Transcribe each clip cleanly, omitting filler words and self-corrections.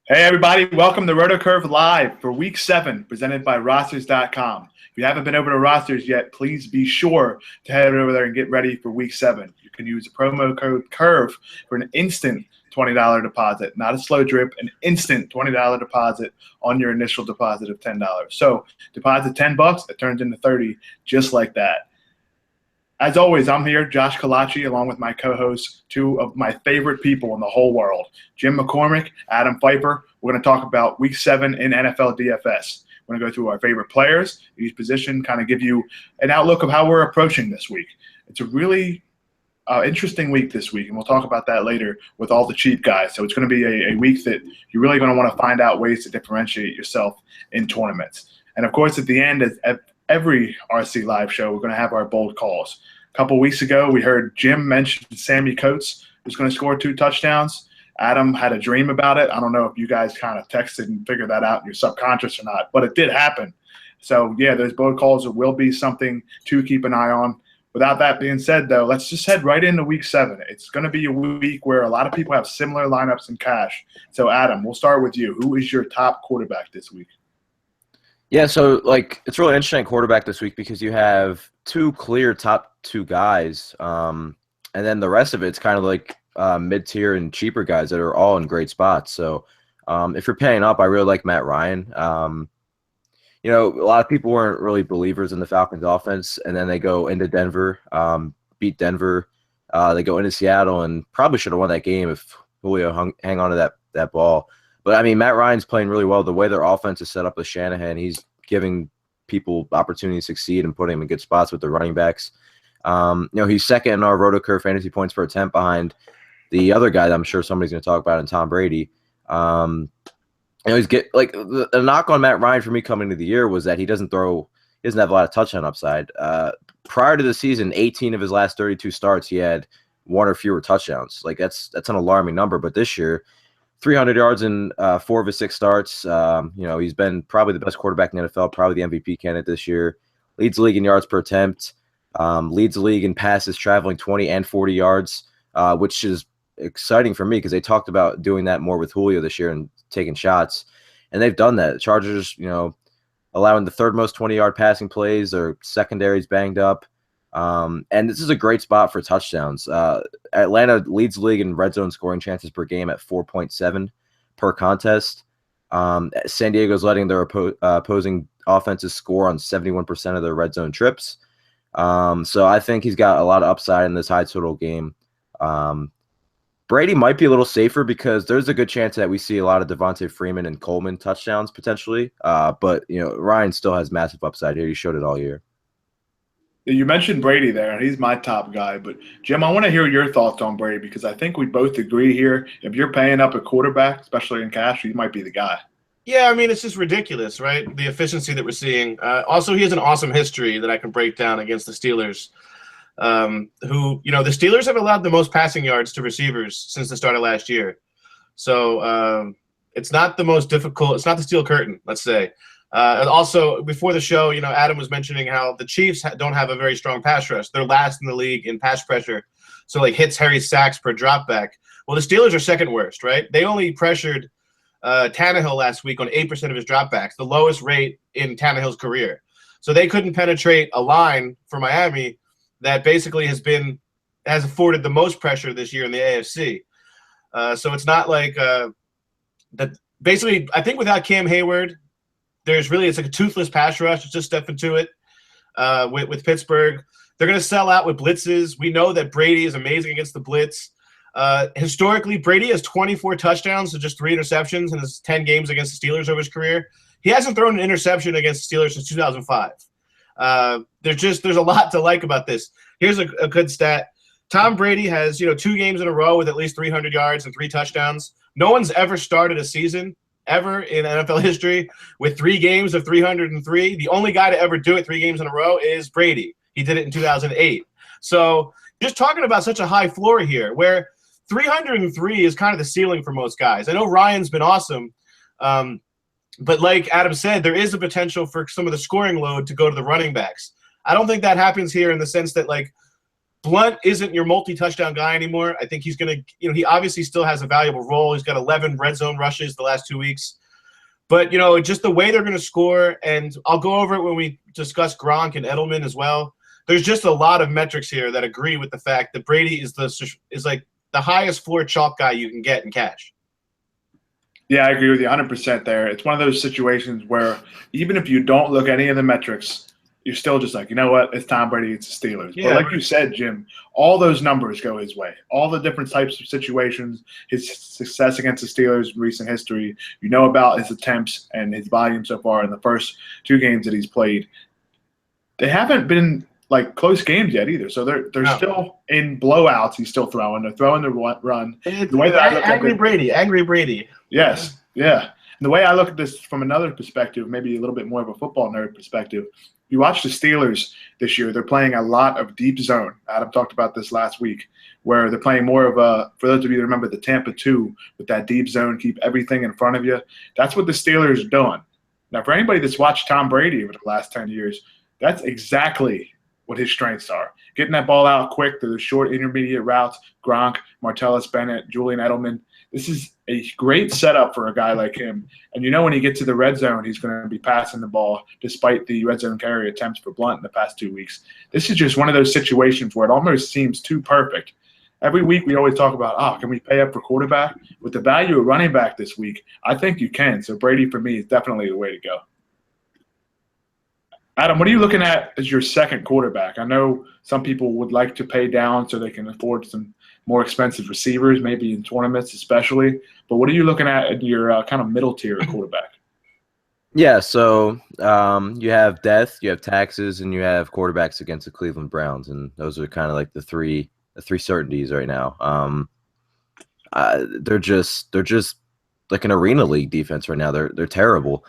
Hey everybody, welcome to RotoCurve Live for Week 7, presented by Rosters.com. If you haven't been over to Rosters yet, please be sure to head over there and get ready for Week 7. You can use the promo code CURVE for an instant $20 deposit, not a slow drip, an instant $20 deposit on your initial deposit of $10. So deposit $10, it turns into 30 just like that. As always, I'm here, Josh Kalachi, along with my co-hosts, two of my favorite people in the whole world, Jim McCormick, Adam Pfeiffer. We're going to talk about Week 7 in NFL DFS. We're going to go through our favorite players, each position, kind of give you an outlook of how we're approaching this week. It's a really interesting week this week, and we'll talk about that later with all the cheap guys. So it's going to be a week that you're really going to want to find out ways to differentiate yourself in tournaments. And, of course, at the end, at every RC Live show, we're going to have our bold calls. A couple weeks ago, we heard Jim mention Sammy Coates was going to score 2 touchdowns. Adam had a dream about it. I don't know if you guys kind of texted and figured that out in your subconscious or not, but it did happen. So, yeah, those bold calls will be something to keep an eye on. Without that being said, though, let's just head right into Week 7. It's going to be a week where a lot of people have similar lineups in cash. So, Adam, we'll start with you. Who is your top quarterback this week? Yeah, so it's really interesting at quarterback this week because you have 2 clear top 2 guys, and then the rest of it's kind of like mid-tier and cheaper guys that are all in great spots. So if you're paying up, I really like Matt Ryan. A lot of people weren't really believers in the Falcons offense, and then they go into Denver, beat Denver. They go into Seattle and probably should have won that game if Julio hang on to that ball. But, I mean, Matt Ryan's playing really well. The way their offense is set up with Shanahan, he's giving people opportunity to succeed and putting them in good spots with their running backs. He's second in our RotoCurve fantasy points per attempt behind the other guy that I'm sure somebody's going to talk about, in Tom Brady. The knock on Matt Ryan for me coming into the year was that he doesn't have a lot of touchdown upside. Prior to the season, 18 of his last 32 starts, he had 1 or fewer touchdowns. That's an alarming number. But this year, 300 yards in 4 of his 6 starts. He's been probably the best quarterback in the NFL, probably the MVP candidate this year. Leads the league in yards per attempt. Leads the league in passes traveling 20 and 40 yards, which is exciting for me because they talked about doing that more with Julio this year and taking shots. And they've done that. The Chargers, allowing the 3rd most 20-yard passing plays. Their secondary's banged up. And this is a great spot for touchdowns. Atlanta leads the league in red zone scoring chances per game at 4.7 per contest. San Diego's letting their opposing offenses score on 71% of their red zone trips. So I think he's got a lot of upside in this high total game. Brady might be a little safer because there's a good chance that we see a lot of Devontae Freeman and Coleman touchdowns potentially. But Ryan still has massive upside here. He showed it all year. You mentioned Brady there, and he's my top guy. But, Jim, I want to hear your thoughts on Brady because I think we both agree here. If you're paying up a quarterback, especially in cash, he might be the guy. Yeah, I mean, it's just ridiculous, right? The efficiency that we're seeing. Also, he has an awesome history that I can break down against the Steelers, the Steelers have allowed the most passing yards to receivers since the start of last year. So it's not the most difficult. It's not the steel curtain, let's say. And also, before the show, Adam was mentioning how the Chiefs don't have a very strong pass rush. They're last in the league in pass pressure. So, hits Harry sacks per dropback. Well, the Steelers are second worst, right? They only pressured Tannehill last week on 8% of his dropbacks, the lowest rate in Tannehill's career. So they couldn't penetrate a line for Miami that basically has afforded the most pressure this year in the AFC. So it's not like that. Basically, I think without Cam Hayward, it's like a toothless pass rush. It's just step into it with Pittsburgh. They're going to sell out with blitzes. We know that Brady is amazing against the blitz. Historically, Brady has 24 touchdowns to just 3 interceptions in his 10 games against the Steelers over his career. He hasn't thrown an interception against the Steelers since 2005. There's a lot to like about this. Here's a good stat. Tom Brady has 2 games in a row with at least 300 yards and 3 touchdowns. No one's ever started a season ever in NFL history with 3 games of 303. The only guy to ever do it 3 games in a row is Brady. He did it in 2008. So just talking about such a high floor here where 303 is kind of the ceiling for most guys. I know Ryan's been awesome, but like Adam said, there is a potential for some of the scoring load to go to the running backs. I don't think that happens here in the sense that Blunt isn't your multi-touchdown guy anymore. I think he's going to, he obviously still has a valuable role. He's got 11 red zone rushes the last 2 weeks. But, just the way they're going to score, and I'll go over it when we discuss Gronk and Edelman as well. There's just a lot of metrics here that agree with the fact that Brady is like the highest floor chalk guy you can get in cash. Yeah, I agree with you 100% there. It's one of those situations where even if you don't look at any of the metrics, you're still just like, you know what, it's Tom Brady, it's the Steelers. Yeah. But like you said, Jim, all those numbers go his way. All the different types of situations, his success against the Steelers in recent history, about his attempts and his volume so far in the first 2 games that he's played. They haven't been like close games yet either. So they're still in blowouts. He's still throwing. They're throwing the run. The way that I look angry Brady. Yes, yeah. And the way I look at this from another perspective, maybe a little bit more of a football nerd perspective, you watch the Steelers this year, they're playing a lot of deep zone. Adam talked about this last week, where they're playing more of a, for those of you that remember the Tampa 2 with that deep zone, keep everything in front of you. That's what the Steelers are doing. Now, for anybody that's watched Tom Brady over the last 10 years, that's exactly what his strengths are. Getting that ball out quick to the short intermediate routes, Gronk, Martellus Bennett, Julian Edelman. This is a great setup for a guy like him. And when he gets to the red zone, he's going to be passing the ball despite the red zone carry attempts for Blunt in the past 2 weeks. This is just one of those situations where it almost seems too perfect. Every week we always talk about, can we pay up for quarterback? With the value of running back this week, I think you can. So Brady, for me, is definitely the way to go. Adam, what are you looking at as your second quarterback? I know some people would like to pay down so they can afford some more expensive receivers, maybe in tournaments especially. But what are you looking at your kind of middle tier quarterback? Yeah, so you have death, you have taxes, and you have quarterbacks against the Cleveland Browns, and those are kind of like the three certainties right now. They're just like an arena league defense right now. They're terrible.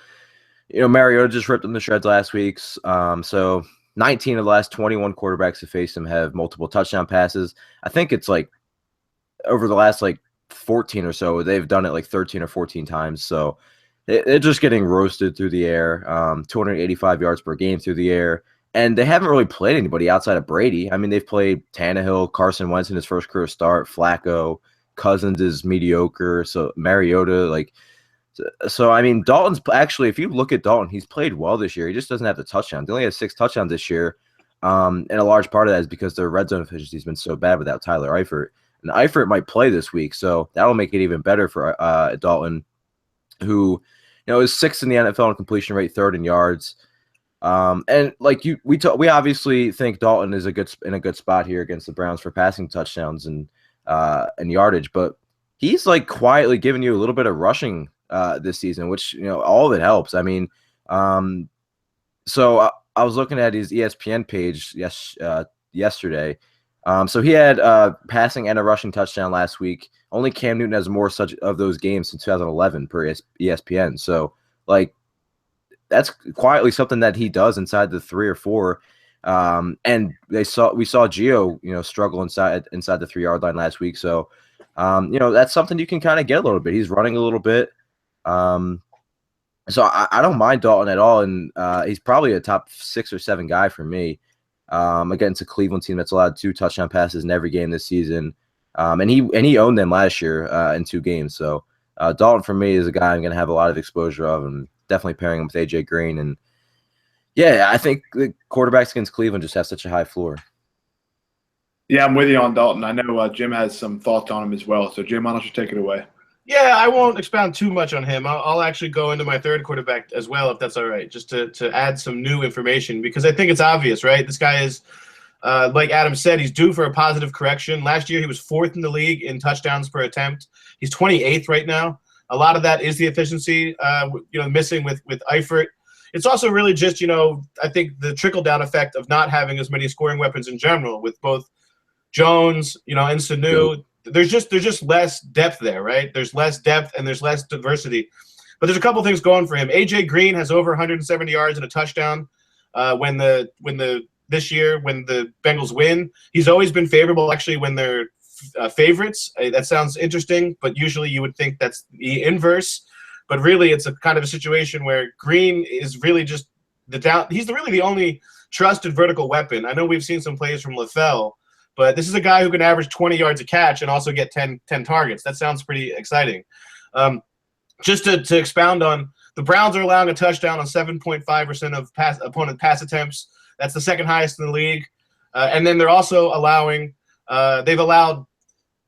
Mariota just ripped them to shreds last week. So 19 of the last 21 quarterbacks who faced him have multiple touchdown passes. I think it's like over the last 14 or so, they've done it 13 or 14 times. So they're just getting roasted through the air, 285 yards per game through the air. And they haven't really played anybody outside of Brady. I mean, they've played Tannehill, Carson Wentz in his first career start, Flacco, Cousins is mediocre. So Mariota, So, I mean, Dalton's actually, if you look at Dalton, he's played well this year. He just doesn't have the touchdowns. He only has 6 touchdowns this year. And a large part of that is because their red zone efficiency has been so bad without Tyler Eifert. And Eifert might play this week, so that'll make it even better for Dalton, who, is 6th in the NFL in completion rate, 3rd in yards. And we obviously think Dalton is in a good spot here against the Browns for passing touchdowns and yardage, but he's quietly giving you a little bit of rushing this season, which all of it helps. I mean, so I was looking at his ESPN page yesterday. So he had passing and a rushing touchdown last week. Only Cam Newton has more such of those games since 2011 per ESPN. So that's quietly something that he does inside the 3 or 4. And we saw Gio struggle inside the 3-yard line last week. So that's something you can kind of get a little bit. He's running a little bit. So I don't mind Dalton at all, and he's probably a top 6 or 7 guy for me against a Cleveland team that's allowed 2 touchdown passes in every game this season, and he owned them last year in 2 games. So Dalton for me is a guy I'm going to have a lot of exposure of, and definitely pairing him with AJ Green. And yeah, I think the quarterbacks against Cleveland just have such a high floor. Yeah, I'm with you on Dalton. I know Jim has some thoughts on him as well. So Jim, why don't you take it away? Yeah, I won't expound too much on him. I'll actually go into my third quarterback as well, if that's all right, just to add some new information, because I think it's obvious, right? This guy is, like Adam said, he's due for a positive correction. Last year, he was 4th in the league in touchdowns per attempt. He's 28th right now. A lot of that is the efficiency, missing with Eifert. It's also really just, I think the trickle-down effect of not having as many scoring weapons in general with both Jones, and Sanu. There's just less depth there, right? There's less depth and there's less diversity. But there's a couple things going for him. AJ Green has over 170 yards and a touchdown this year when the Bengals win. He's always been favorable actually when they're favorites. That sounds interesting, but usually you would think that's the inverse. But really it's a kind of a situation where Green is really just he's really the only trusted vertical weapon. I know we've seen some plays from LaFell, But this is a guy who can average 20 yards a catch and also get 10 targets. That sounds pretty exciting. Just to expound on, the Browns are allowing a touchdown on 7.5% of opponent pass attempts. That's the second highest in the league. And then they're also allowing they've allowed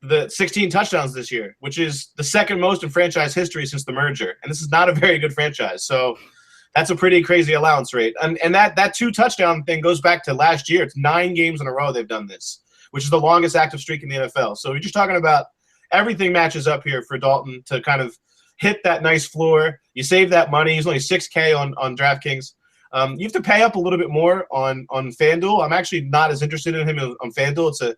the 16 touchdowns this year, which is the second most in franchise history since the merger. And this is not a very good franchise. So that's a pretty crazy allowance rate. And that 2 touchdown thing goes back to last year. It's 9 games in a row they've done this, which is the longest active streak in the NFL. So you're just talking about everything matches up here for Dalton to kind of hit that nice floor. You save that money. He's only $6K on DraftKings. You have to pay up a little bit more on FanDuel. I'm actually not as interested in him on FanDuel.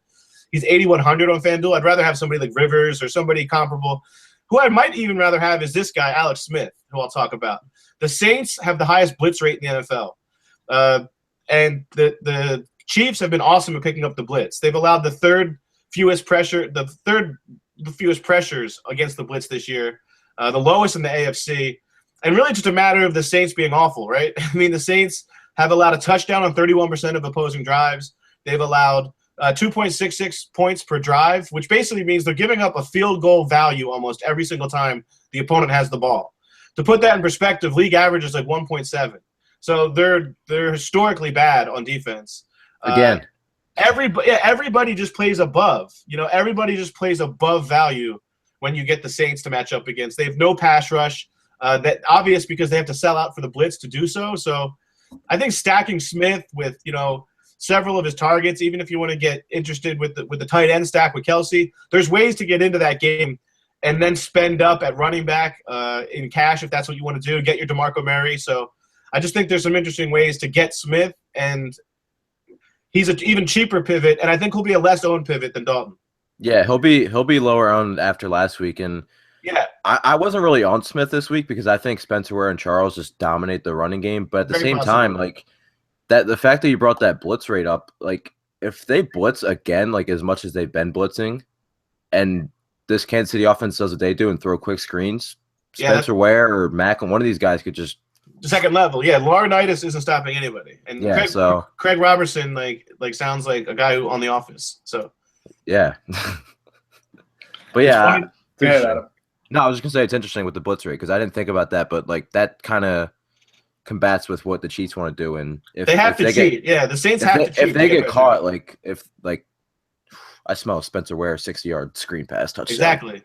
He's 8,100 on FanDuel. I'd rather have somebody like Rivers or somebody comparable. Who I might even rather have is this guy, Alex Smith, who I'll talk about. The Saints have the highest blitz rate in the NFL. And the Chiefs have been awesome at picking up the blitz. They've allowed the third fewest pressures against the blitz this year, the lowest in the AFC. And really just a matter of the Saints being awful, right? I mean, the Saints have allowed a touchdown on 31% of opposing drives. They've allowed 2.66 points per drive, which basically means they're giving up a field goal value almost every single time the opponent has the ball. To put that in perspective, league average is like 1.7. So they're historically bad on defense. Again. Everybody just plays above. Everybody just plays above value when you get the Saints to match up against. They have no pass rush. That obvious because they have to sell out for the blitz to do so. So I think stacking Smith with, several of his targets, even if you want to get interested with the tight end stack with Kelsey, there's ways to get into that game and then spend up at running back in cash if that's what you want to do, get your DeMarco Murray. So I just think there's some interesting ways to get Smith, and he's an even cheaper pivot, and I think he'll be a less owned pivot than Dalton. Yeah, he'll be lower owned after last week, and yeah, I wasn't really on Smith this week because I think Spencer Ware and Charles just dominate the running game. But at the same time, like that, the fact that you brought that blitz rate up, like if they blitz again, like as much as they've been blitzing, and this Kansas City offense does what they do and throw quick screens, Spencer Ware or Mack, and one of these guys could just second level. Yeah, Laurinaitis isn't stopping anybody, and yeah, Craig Robertson like sounds like a guy who on The Office. So yeah, but yeah. Adam. No, I was just gonna say it's interesting with the blitz rate because I didn't think about that, but like that kind of combats with what the Chiefs want to do, and if they have to cheat, the Saints have to cheat. If they get caught, I smell Spencer Ware 60-yard screen pass touchdown. Exactly.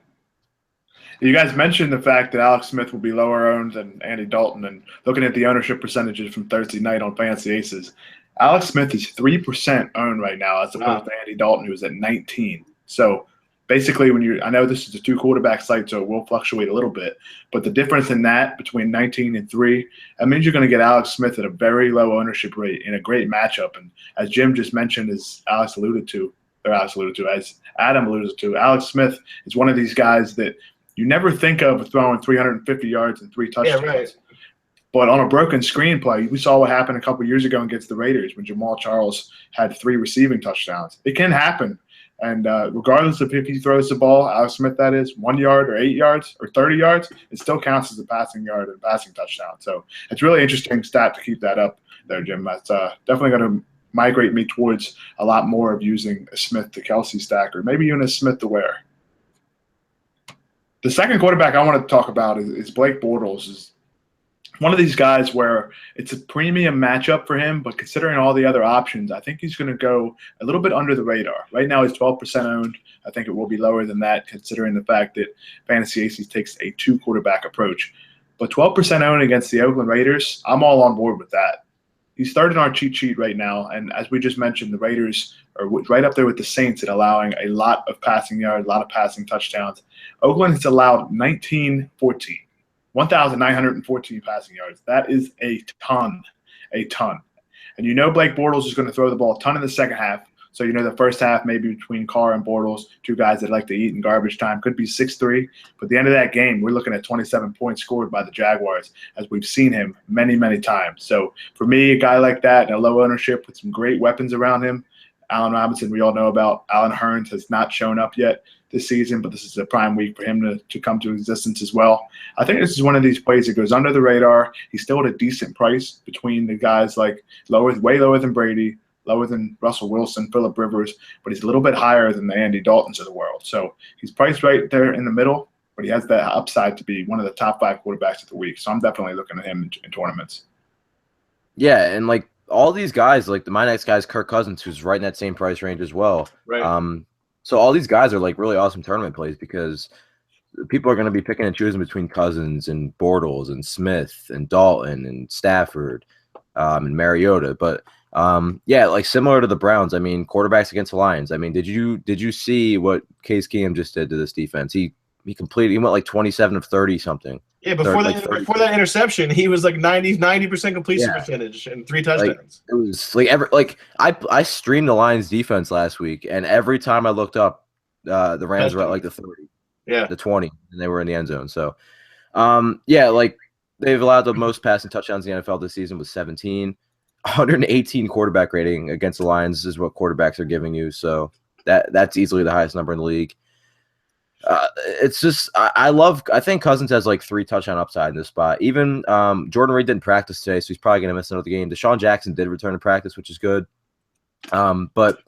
You guys mentioned the fact that Alex Smith will be lower owned than Andy Dalton, and looking at the ownership percentages from Thursday night on Fantasy Aces, Alex Smith is 3% owned right now as opposed to Andy Dalton, who's at 19. So basically, I know this is a 2-quarterback site, so it will fluctuate a little bit, but the difference in that between 19 and 3, that means you're going to get Alex Smith at a very low ownership rate in a great matchup. And as Jim just mentioned, as Adam alluded to, Alex Smith is one of these guys that you never think of throwing 350 yards and 3 touchdowns. Yeah, right. But on a broken screenplay, we saw what happened a couple years ago against the Raiders when Jamal Charles had 3 receiving touchdowns. It can happen. And regardless of if he throws the ball, Alex Smith, that is, 1 yard or 8 yards or 30 yards, it still counts as a passing yard and passing touchdown. So it's really interesting stat to keep that up there, Jim. That's definitely going to migrate me towards a lot more of using a Smith to Kelsey stack, or maybe even a Smith to Ware. The second quarterback I want to talk about is Blake Bortles. Is one of these guys where it's a premium matchup for him, but considering all the other options, I think he's going to go a little bit under the radar. Right now, he's 12% owned. I think it will be lower than that, considering the fact that Fantasy Aces takes a 2-quarterback approach. But 12% owned against the Oakland Raiders, I'm all on board with that. He's third in our cheat sheet right now, and as we just mentioned, the Raiders are right up there with the Saints at allowing a lot of passing yards, a lot of passing touchdowns. Oakland has allowed 1,914 passing yards. That is a ton. And you know Blake Bortles is going to throw the ball a ton in the second half. So you know the first half maybe between Carr and Bortles, 2 guys that like to eat in garbage time, could be 6-3. But at the end of that game, we're looking at 27 points scored by the Jaguars, as we've seen him many, many times. So for me, a guy like that in a low ownership with some great weapons around him, Allen Robinson, we all know about. Allen Hurns has not shown up yet this season, but this is a prime week for him to come to existence as well. I think this is one of these plays that goes under the radar. He's still at a decent price between the guys like way lower than Brady, lower than Russell Wilson, Phillip Rivers, but he's a little bit higher than the Andy Daltons of the world. So he's priced right there in the middle, but he has that upside to be one of the top 5 quarterbacks of the week. So I'm definitely looking at him in tournaments. Yeah, and like all these guys, like my next guy is Kirk Cousins, who's right in that same price range as well. Right. So all these guys are like really awesome tournament plays because people are going to be picking and choosing between Cousins and Bortles and Smith and Dalton and Stafford and Mariota. But yeah, like similar to the Browns. I mean, quarterbacks against the Lions. I mean, did you see what Case Keenum just did to this defense? He went like 27 of 30 something. Yeah, before that interception, he was like 90% completion percentage and 3 touchdowns. It was like I streamed the Lions defense last week, and every time I looked up, the Rams were at like the 30, the 20, and they were in the end zone. So, yeah, like they've allowed the most passing touchdowns in the NFL this season with 17. 118 quarterback rating against the Lions is what quarterbacks are giving you. So that's easily the highest number in the league. It's just I think Cousins has like 3 touchdown upside in this spot. Even Jordan Reed didn't practice today, so he's probably going to miss another game. Deshaun Jackson did return to practice, which is good. But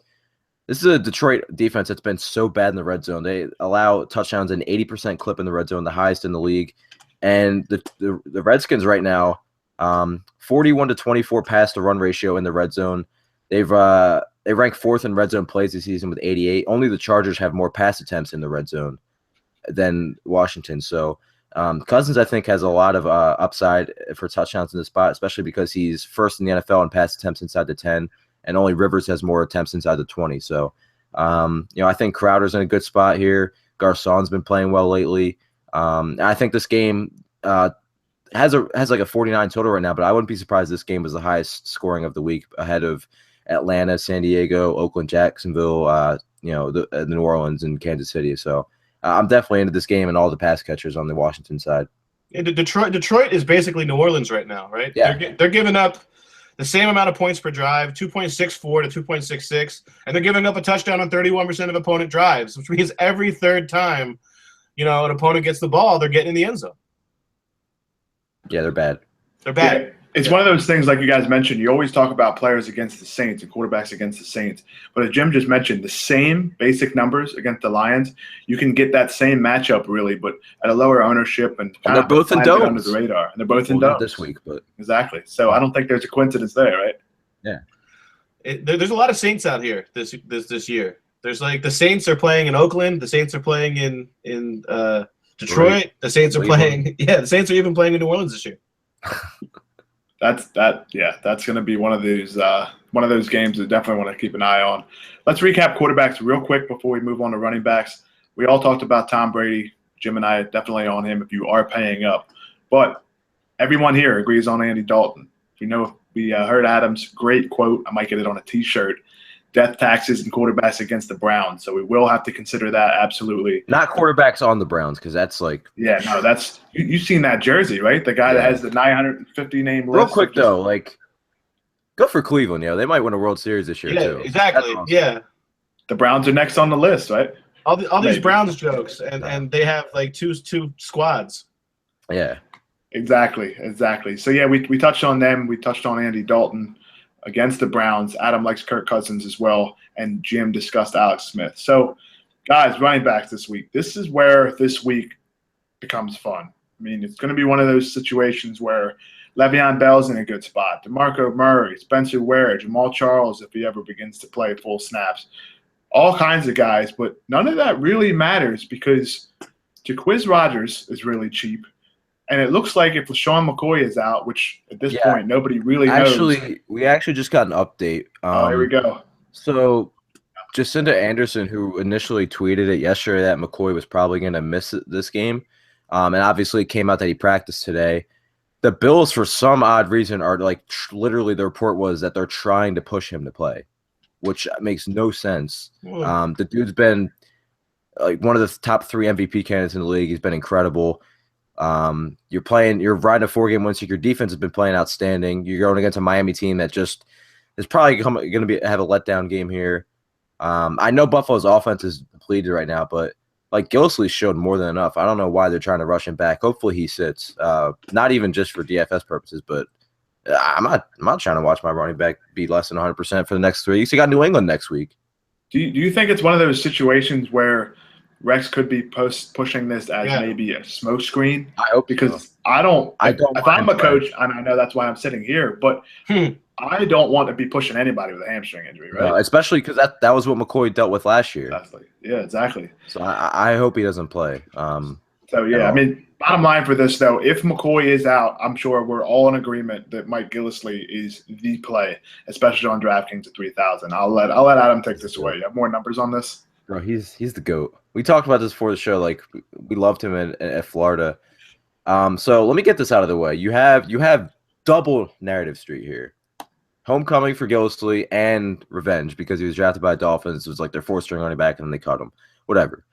this is a Detroit defense that's been so bad in the red zone. They allow touchdowns an 80% clip in the red zone, the highest in the league. And the Redskins right now, 41 to 24 pass to run ratio in the red zone. They rank 4th in red zone plays this season with 88. Only the Chargers have more pass attempts in the red zone than Washington. So Cousins, I think, has a lot of upside for touchdowns in this spot, especially because he's first in the NFL in pass attempts inside the 10, and only Rivers has more attempts inside the 20. So, I think Crowder's in a good spot here. Garcon's been playing well lately. I think this game has like a 49 total right now, but I wouldn't be surprised this game was the highest scoring of the week, ahead of Atlanta, San Diego, Oakland, Jacksonville, the New Orleans and Kansas City. So I'm definitely into this game and all the pass catchers on the Washington side. Yeah, Detroit is basically New Orleans right now, right? Yeah. They're giving up the same amount of points per drive, 2.64 to 2.66, and they're giving up a touchdown on 31% of opponent drives, which means every third time, an opponent gets the ball, they're getting in the end zone. Yeah, they're bad. They're bad. Yeah. It's one of those things, like you guys mentioned, you always talk about players against the Saints and quarterbacks against the Saints. But as Jim just mentioned, the same basic numbers against the Lions, you can get that same matchup really, but at a lower ownership and they're both in domes under the radar. And they're both in domes this week, but exactly. So I don't think there's a coincidence there, right? Yeah. There's a lot of Saints out here this year. There's like the Saints are playing in Oakland, the Saints are playing in Detroit, right. The Saints are playing. Yeah, the Saints are even playing in New Orleans this year. That's going to be one of those games that definitely want to keep an eye on. Let's recap quarterbacks real quick before we move on to running backs. We all talked about Tom Brady. Jim and I are definitely on him if you are paying up. But everyone here agrees on Andy Dalton. We heard Adam's great quote. I might get it on a T-shirt. Death taxes and quarterbacks against the Browns. So we will have to consider that, absolutely. Not quarterbacks on the Browns, because that's like – yeah, no, that's – you've seen that jersey, right? The guy that has the 950 name list. Real quick, though, like – go for Cleveland, they might win a World Series this year, too. Exactly, awesome. Yeah. The Browns are next on the list, right? All these Browns jokes, and they have like two squads. Yeah. Exactly. So, yeah, we touched on them. We touched on Andy Dalton against the Browns. Adam likes Kirk Cousins as well, and Jim discussed Alex Smith. So, guys, running backs this week. This is where this week becomes fun. I mean, it's going to be one of those situations where Le'Veon Bell's in a good spot. DeMarco Murray, Spencer Ware, Jamal Charles, if he ever begins to play full snaps. All kinds of guys, but none of that really matters because Jacquizz Rodgers is really cheap. And it looks like if LaShawn McCoy is out, which at this point nobody really knows. We actually just got an update. Here we go. So Jacinda Anderson, who initially tweeted it yesterday that McCoy was probably going to miss this game, and obviously it came out that he practiced today. The Bills, for some odd reason, are like literally the report was that they're trying to push him to play, which makes no sense. The dude's been like one of the top 3 MVP candidates in the league. He's been incredible. You're riding a 4-game win streak. Your defense has been playing outstanding. You're going against a Miami team that just is probably going to have a letdown game here. I know Buffalo's offense is depleted right now, but like Gillislee showed more than enough. I don't know why they're trying to rush him back. Hopefully he sits. Not even just for DFS purposes, but I'm not trying to watch my running back be less than 100% for the next 3 weeks. You got New England next week. Do you think it's one of those situations where Rex could be pushing this as maybe a smokescreen? I hope because so. I don't. If I'm a coach, and I know that's why I'm sitting here, but I don't want to be pushing anybody with a hamstring injury, right? No, especially because that was what McCoy dealt with last year. Exactly. Yeah, exactly. So I hope he doesn't play. So yeah, I mean, bottom line for this though, if McCoy is out, I'm sure we're all in agreement that Mike Gillislee is the play, especially on DraftKings at 3,000. I'll let Adam take this away. You have more numbers on this? Bro, he's the GOAT. We talked about this before the show. Like we loved him at Florida. So let me get this out of the way. You have double narrative street here. Homecoming for Gillislee and revenge because he was drafted by the Dolphins. It was like their 4th-string running back, and then they cut him. Whatever.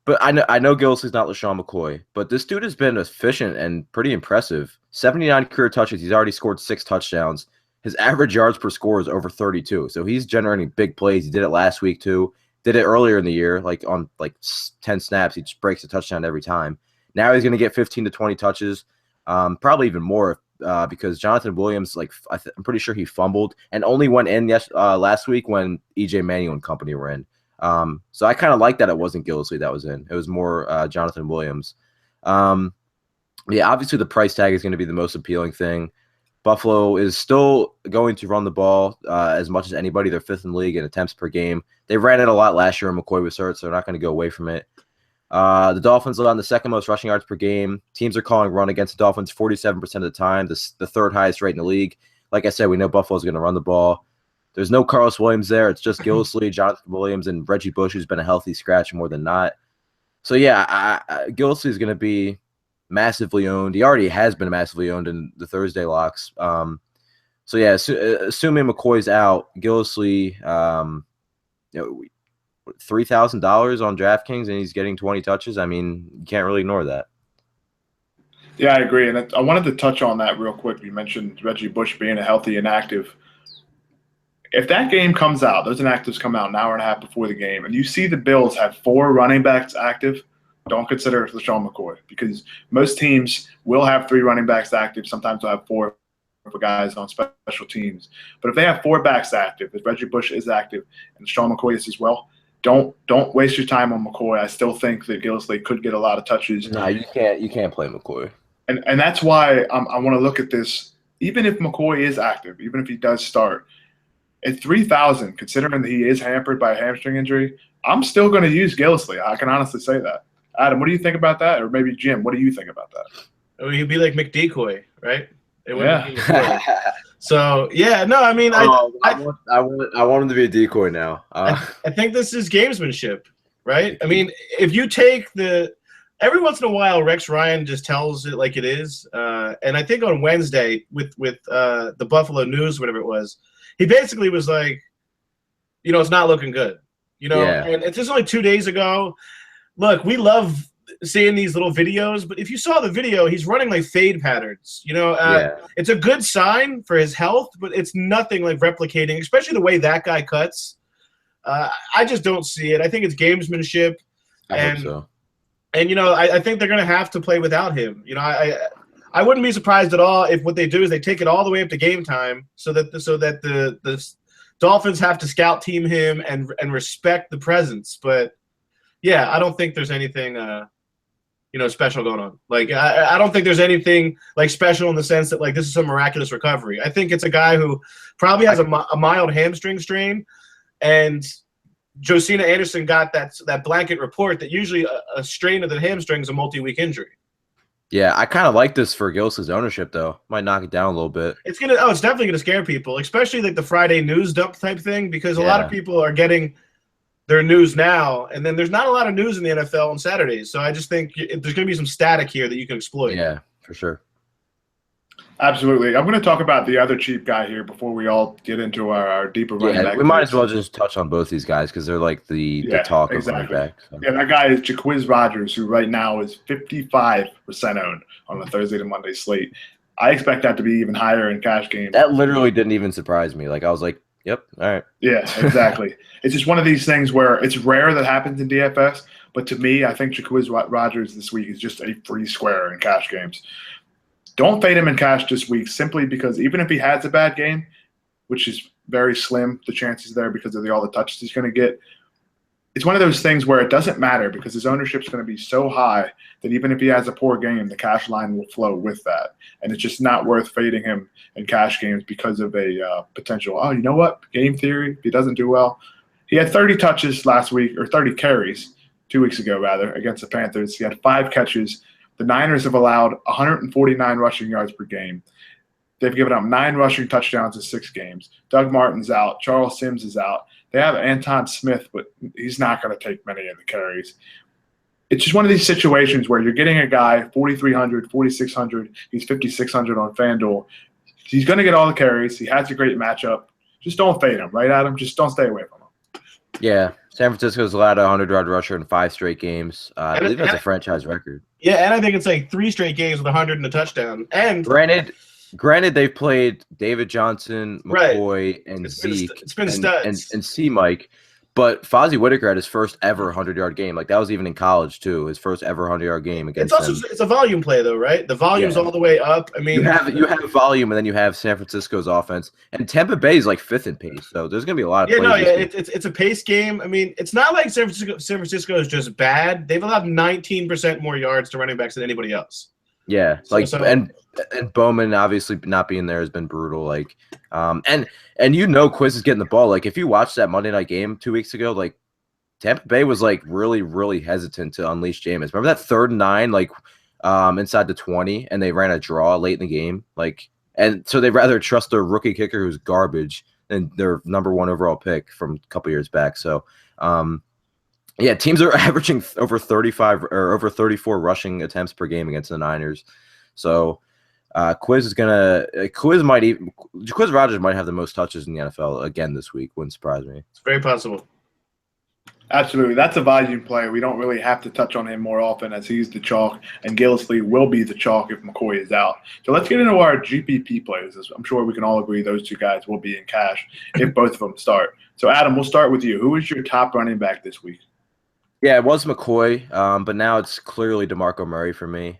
But I know Gillislee's not LaShawn McCoy, but this dude has been efficient and pretty impressive. 79 career touches. He's already scored 6 touchdowns. His average yards per score is over 32. So he's generating big plays. He did it last week too. Did it earlier in the year, like on 10 snaps. He just breaks a touchdown every time. Now he's going to get 15 to 20 touches, probably even more because Jonathan Williams, I'm pretty sure he fumbled and only went in last week when EJ Manuel and company were in. So I kind of like that it wasn't Gillislee that was in. It was more Jonathan Williams. Yeah, obviously the price tag is going to be the most appealing thing. Buffalo is still going to run the ball as much as anybody. They're 5th in the league in attempts per game. They ran it a lot last year when McCoy was hurt, so they're not going to go away from it. The Dolphins are on the 2nd most rushing yards per game. Teams are calling run against the Dolphins 47% of the time, the 3rd highest rate in the league. Like I said, we know Buffalo's going to run the ball. There's no Carlos Williams there. It's just Gillislee, Jonathan Williams, and Reggie Bush, who's been a healthy scratch more than not. So, yeah, Gillislee is going to be massively owned. He already has been massively owned in the Thursday locks. So, yeah, assuming McCoy's out, Gillislee, $3,000 on DraftKings, and he's getting 20 touches. I mean, you can't really ignore that. Yeah, I agree. And I wanted to touch on that real quick. You mentioned Reggie Bush being a healthy and active. If that game comes out, those inactives come out an hour and a half before the game, and you see the Bills have 4 running backs active, don't consider LaShawn McCoy because most teams will have 3 running backs active. Sometimes they'll have 4 for guys on special teams. But if they have 4 backs active, if Reggie Bush is active and LaShawn McCoy is as well, don't waste your time on McCoy. I still think that Gillislee could get a lot of touches. No, you can't play McCoy. And that's why I want to look at this. Even if McCoy is active, even if he does start, at 3,000, considering that he is hampered by a hamstring injury, I'm still going to use Gillislee. I can honestly say that. Adam, what do you think about that? Or maybe Jim, what do you think about that? Oh, he'd be like McDecoy, right? Yeah. So yeah, no, I mean, I want him to be a decoy now. I think this is gamesmanship, right? I mean, if you take every once in a while, Rex Ryan just tells it like it is, and I think on Wednesday with the Buffalo News, whatever it was, he basically was like, it's not looking good, and it's just only 2 days ago. Look, we love seeing these little videos, but if you saw the video, he's running like fade patterns. It's a good sign for his health, but it's nothing like replicating, especially the way that guy cuts. I just don't see it. I think it's gamesmanship. I hope so. And I think they're going to have to play without him. I wouldn't be surprised at all if what they do is they take it all the way up to game time, so that the Dolphins have to scout team him and respect the presence. But yeah, I don't think there's anything special going on. Like I don't think there's anything like special in the sense that like this is some miraculous recovery. I think it's a guy who probably has a mild hamstring strain, and Josina Anderson got that blanket report that usually a strain of the hamstring is a multi-week injury. Yeah, I kind of like this for Gillislee's ownership, though. Might knock it down a little bit. It's definitely gonna scare people, especially like the Friday news dump type thing, because a lot of people are getting their news now, and then there's not a lot of news in the NFL on Saturdays. So I just think there's gonna be some static here that you can exploit. Yeah, for sure. Absolutely. I'm going to talk about the other cheap guy here before we all get into our deeper running back. We might as well just touch on both these guys because they're like the talk of running back. So. Yeah, that guy is Jaquiz Rogers, who right now is 55% owned on the Thursday to Monday slate. I expect that to be even higher in cash games. That literally didn't even surprise me. Like I was like, yep, all right. Yeah, exactly. It's just one of these things where it's rare that happens in DFS, but to me, I think Jaquiz Rogers this week is just a free square in cash games. Don't fade him in cash this week simply because even if he has a bad game, which is very slim, the chances there because of all the touches he's going to get, it's one of those things where it doesn't matter because his ownership's going to be so high that even if he has a poor game, the cash line will flow with that. And it's just not worth fading him in cash games because of a potential, you know what, game theory, if he doesn't do well. He had 30 touches last week, or 30 carries 2 weeks ago, rather, against the Panthers. He had 5 catches. The Niners have allowed 149 rushing yards per game. They've given up 9 rushing touchdowns in 6 games. Doug Martin's out. Charles Sims is out. They have Anton Smith, but he's not going to take many of the carries. It's just one of these situations where you're getting a guy 4,300, 4,600. He's 5,600 on FanDuel. He's going to get all the carries. He has a great matchup. Just don't fade him, right, Adam? Just don't stay away from him. Yeah, San Francisco's allowed a 100-yard rusher in 5 straight games. I believe that's a franchise record. Yeah, and I think it's like 3 straight games with 100 and a touchdown. And Granted, they've played David Johnson, McCoy, and Zeke, it's been studs. and C-Mike, but Fozzie Whitaker had his first ever 100-yard game. Like, that was even in college, too, his first ever 100-yard game against them. It's a volume play, though, right? The volume's all the way up. I mean, you have volume, and then you have San Francisco's offense. And Tampa Bay is like 5th in pace, so there's going to be a lot of plays. It's a pace game. I mean, it's not like San Francisco is just bad. They've allowed 19% more yards to running backs than anybody else. Yeah, and Bowman obviously not being there has been brutal. Like, and Quiz is getting the ball. Like, if you watched that Monday night game 2 weeks ago, like, Tampa Bay was like really, really hesitant to unleash Jameis. Remember that 3rd and 9, like, inside the 20, and they ran a draw late in the game. Like, and so they'd rather trust their rookie kicker who's garbage than their #1 overall pick from a couple years back. So, yeah, teams are averaging over 35 or over 34 rushing attempts per game against the Niners. So Quiz Rogers might have the most touches in the NFL again this week. Wouldn't surprise me. It's very possible. Absolutely. That's a volume play. We don't really have to touch on him more often as he's the chalk, and Gillislee will be the chalk if McCoy is out. So let's get into our GPP plays. I'm sure we can all agree those 2 guys will be in cash if both of them start. So, Adam, we'll start with you. Who is your top running back this week? Yeah, it was McCoy, but now it's clearly DeMarco Murray for me.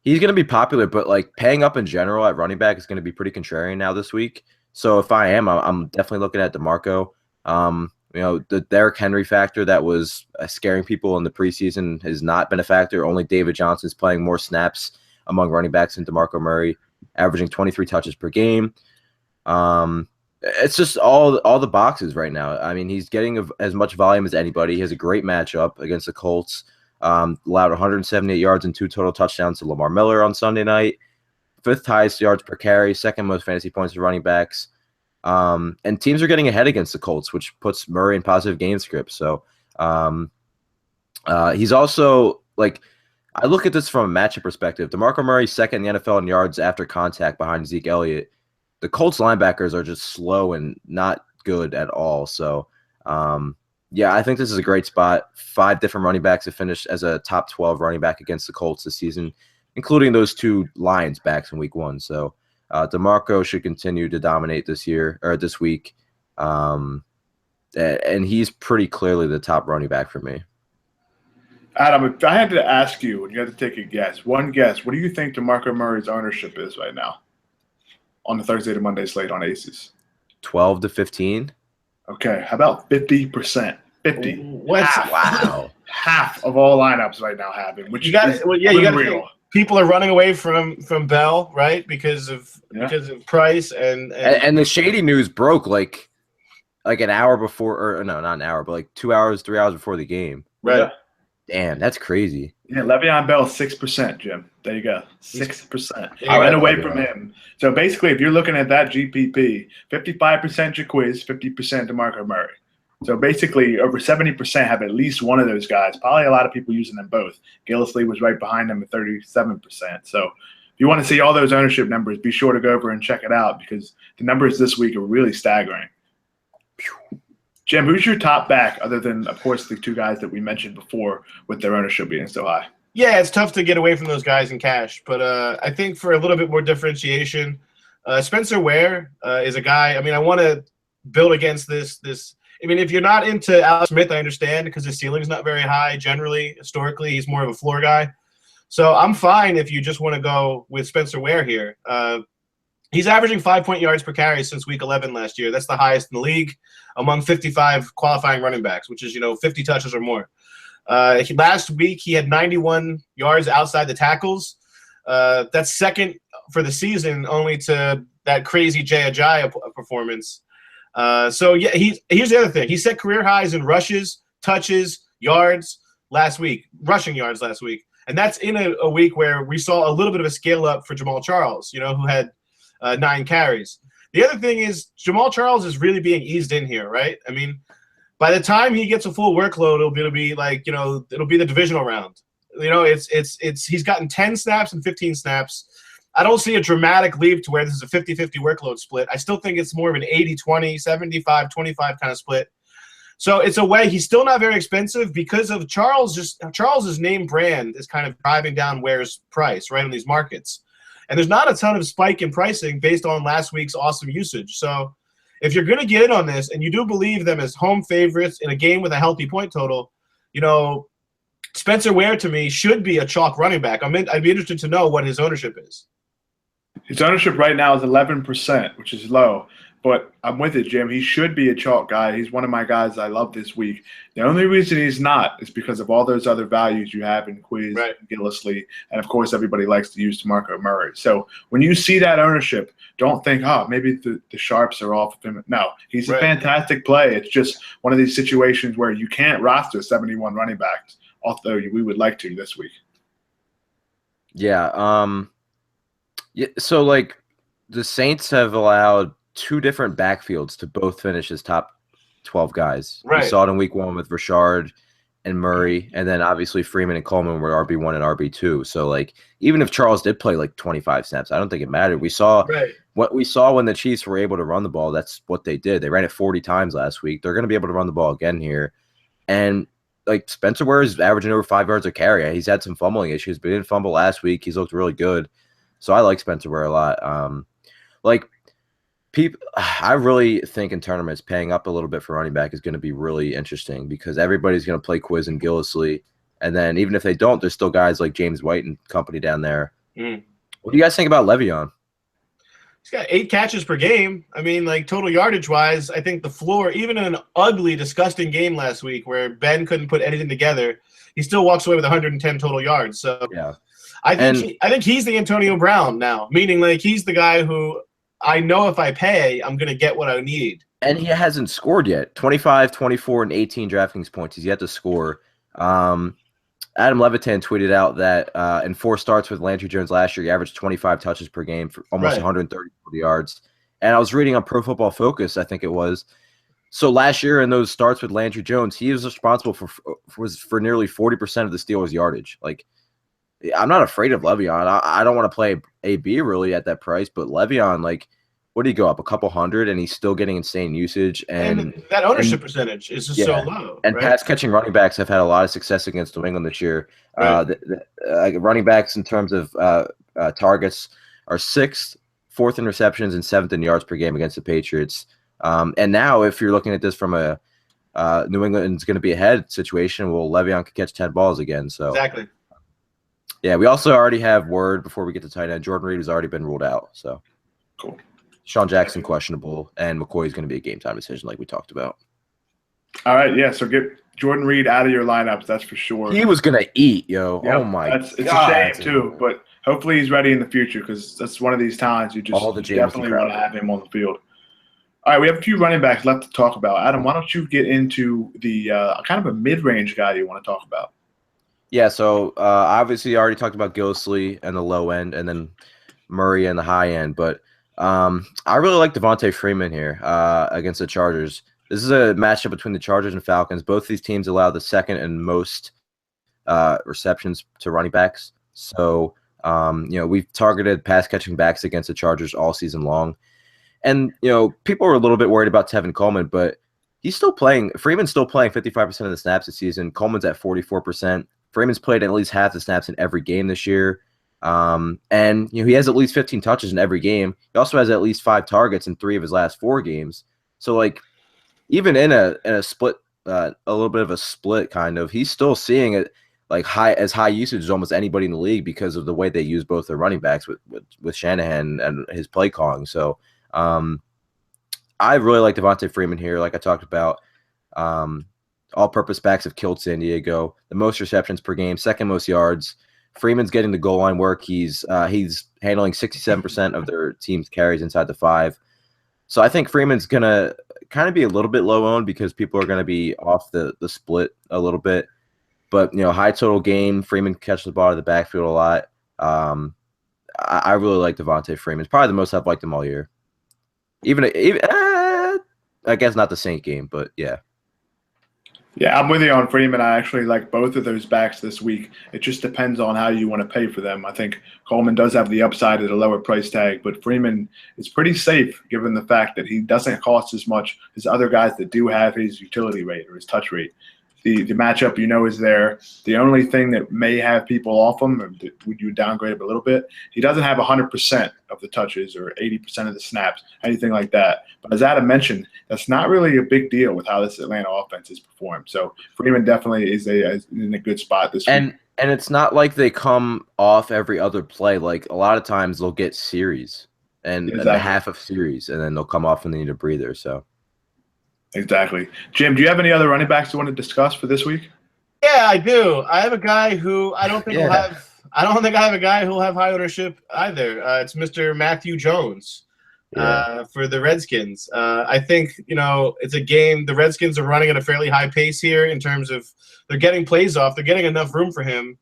He's going to be popular, but like paying up in general at running back is going to be pretty contrarian now this week. So if I am, I'm definitely looking at DeMarco. The Derrick Henry factor that was scaring people in the preseason has not been a factor. Only David Johnson's playing more snaps among running backs than DeMarco Murray, averaging 23 touches per game. It's just all the boxes right now. I mean, he's getting as much volume as anybody. He has a great matchup against the Colts. Allowed 178 yards and 2 total touchdowns to Lamar Miller on Sunday night. 5th highest yards per carry, 2nd most fantasy points to running backs. And teams are getting ahead against the Colts, which puts Murray in positive game scripts. So he's also, like, I look at this from a matchup perspective. DeMarco Murray 2nd in the NFL in yards after contact behind Zeke Elliott. The Colts linebackers are just slow and not good at all. So, yeah, I think this is a great spot. 5 different running backs have finished as a top 12 running back against the Colts this season, including those 2 Lions backs in week 1. So, DeMarco should continue to dominate this week. And he's pretty clearly the top running back for me. Adam, if I had to ask you, and you had to take a guess, what do you think DeMarco Murray's ownership is right now on the Thursday to Monday slate on Aces? 12 to 15. Okay, how about 50%? 50. What? Wow. Half of all lineups right now have it, which you got is unreal. People are running away from Bell, right? Because of price and the shady news broke like an hour before, or no, not an hour, but like 2 hours, 3 hours before the game. Right. Yeah. Damn, that's crazy. Yeah, Le'Veon Bell 6%, Jim. There you go. 6%. I ran away from him. So basically, if you're looking at that GPP, 55% Jaquiz, 50% DeMarco Murray. So basically, over 70% have at least one of those guys. Probably a lot of people using them both. Gillislee was right behind them at 37%. So if you want to see all those ownership numbers, be sure to go over and check it out because the numbers this week are really staggering. Jim, who's your top back other than, of course, the 2 guys that we mentioned before with their ownership being so high? Yeah, it's tough to get away from those guys in cash. But I think for a little bit more differentiation, Spencer Ware is a guy. I mean, I want to build against this. I mean, if you're not into Alex Smith, I understand because his ceiling's not very high generally. Historically, he's more of a floor guy. So I'm fine if you just want to go with Spencer Ware here. He's averaging 5 yards per carry since week 11 last year. That's the highest in the league among 55 qualifying running backs, which is 50 touches or more. Last week he had 91 yards outside the tackles. That's second for the season, only to that crazy Jay Ajayi performance. So yeah, here's the other thing. He set career highs in rushes, touches, yards last week, rushing yards last week. And that's in a week where we saw a little bit of a scale up for Jamal Charles, who had 9 carries. The other thing is Jamal Charles is really being eased in here, right? I mean, by the time he gets a full workload, it'll be like, it'll be the divisional round. He's gotten 10 snaps and 15 snaps. I don't see a dramatic leap to where this is a 50-50 workload split. I still think it's more of an 80-20, 75-25 kind of split. So it's a way he's still not very expensive because of Charles's name brand is kind of driving down Ware's price, right, in these markets. And there's not a ton of spike in pricing based on last week's awesome usage. So if you're going to get in on this and you do believe them as home favorites in a game with a healthy point total, Spencer Ware to me should be a chalk running back. I'd be interested to know what his ownership is. His ownership right now is 11%, which is low. But I'm with it, Jim. He should be a chalk guy. He's one of my guys I love this week. The only reason he's not is because of all those other values you have in Quiz, right, and Gillislee, and, of course, everybody likes to use DeMarco Murray. So when you see that ownership, don't think, maybe the sharps are off of him. No, he's a fantastic play. It's just one of these situations where you can't roster 71 running backs, although we would like to this week. Yeah. So, like, the Saints have allowed 2 different backfields to both finish as top 12 guys. Right. We saw it in week 1 with Rashard and Murray, and then obviously Freeman and Coleman were RB1 and RB2. So, like, even if Charles did play like 25 snaps, I don't think it mattered. We saw what we saw when the Chiefs were able to run the ball. That's what they did. They ran it 40 times last week. They're going to be able to run the ball again here. And, like, Spencer Ware is averaging over 5 yards a carry. He's had some fumbling issues, but he didn't fumble last week. He's looked really good. So I like Spencer Ware a lot. I really think in tournaments paying up a little bit for running back is going to be really interesting because everybody's going to play Quiz and Gillislee. And then even if they don't, there's still guys like James White and company down there. What do you guys think about Le'Veon? He's got 8 catches per game. I mean, like, total yardage-wise, I think the floor, even in an ugly, disgusting game last week where Ben couldn't put anything together, he still walks away with 110 total yards. So yeah. I think he's the Antonio Brown now, meaning, like, he's the guy who I know if I pay, I'm going to get what I need. And he hasn't scored yet. 25, 24, and 18 DraftKings points. He's yet to score. Adam Levitan tweeted out that in 4 starts with Landry Jones last year, he averaged 25 touches per game for almost 130 yards. And I was reading on Pro Football Focus, I think it was. So last year in those starts with Landry Jones, he was responsible for nearly 40% of the Steelers' yardage. Like, I'm not afraid of Le'Veon. I don't want to play AB really at that price, but Le'Veon, like, what do you go up a couple hundred and he's still getting insane usage? And that ownership percentage is just so low. And pass catching running backs have had a lot of success against New England this year. Running backs in terms of targets are 6th, 4th in receptions, and 7th in yards per game against the Patriots. And now if you're looking at this from a New England's going to be ahead situation, well, Le'Veon could catch 10 balls again. So exactly. Yeah, we also already have word before we get to tight end. Jordan Reed has already been ruled out. So cool. Sean Jackson questionable, and McCoy is going to be a game time decision like we talked about. All right, yeah. So get Jordan Reed out of your lineups. That's for sure. He was going to eat, yo. Yep, oh my god, it's a shame too. But hopefully he's ready in the future because that's one of these times you just definitely want to have him on the field. All right, we have a few running backs left to talk about. Adam, why don't you get into the kind of a mid-range guy you want to talk about? Yeah, so obviously I already talked about Gillislee and the low end and then Murray and the high end. But I really like Devontae Freeman here against the Chargers. This is a matchup between the Chargers and Falcons. Both these teams allow the second and most receptions to running backs. So, we've targeted pass-catching backs against the Chargers all season long. And, people were a little bit worried about Tevin Coleman, but he's still playing. Freeman's still playing 55% of the snaps this season. Coleman's at 44%. Freeman's played at least half the snaps in every game this year. And he has at least 15 touches in every game. He also has at least 5 targets in 3 of his last 4 games. So, like, even in a split, a little bit of a split kind of, he's still seeing it like high usage as almost anybody in the league because of the way they use both their running backs with Shanahan and his play calling. So I really like Devontae Freeman here. Like I talked about, all-purpose backs have killed San Diego. The most receptions per game, second most yards. Freeman's getting the goal line work. He's handling 67% of their team's carries inside the 5. So I think Freeman's gonna kind of be a little bit low owned because people are gonna be off the split a little bit. But high total game. Freeman catches the ball in the backfield a lot. I really like Devontae Freeman. It's probably the most I've liked him all year. Even I guess not the Saint game, but yeah. Yeah, I'm with you on Freeman. I actually like both of those backs this week. It just depends on how you want to pay for them. I think Coleman does have the upside at a lower price tag, but Freeman is pretty safe given the fact that he doesn't cost as much as other guys that do have his utility rate or his touch rate. The matchup is there. The only thing that may have people off him, or would you downgrade him a little bit? He doesn't have 100% of the touches or 80% of the snaps, anything like that. But as Adam mentioned, that's not really a big deal with how this Atlanta offense has performed. So Freeman definitely is in a good spot this week. And it's not like they come off every other play. Like a lot of times they'll get series and a half of series, and then they'll come off and they need a breather. So. Exactly. Jim, do you have any other running backs you want to discuss for this week? Yeah, I do. I have a guy who I don't think will have. I don't think I have a guy who'll have high ownership either. It's Mr. Matthew Jones for the Redskins. I think it's a game. The Redskins are running at a fairly high pace here in terms of they're getting plays off. They're getting enough room for him.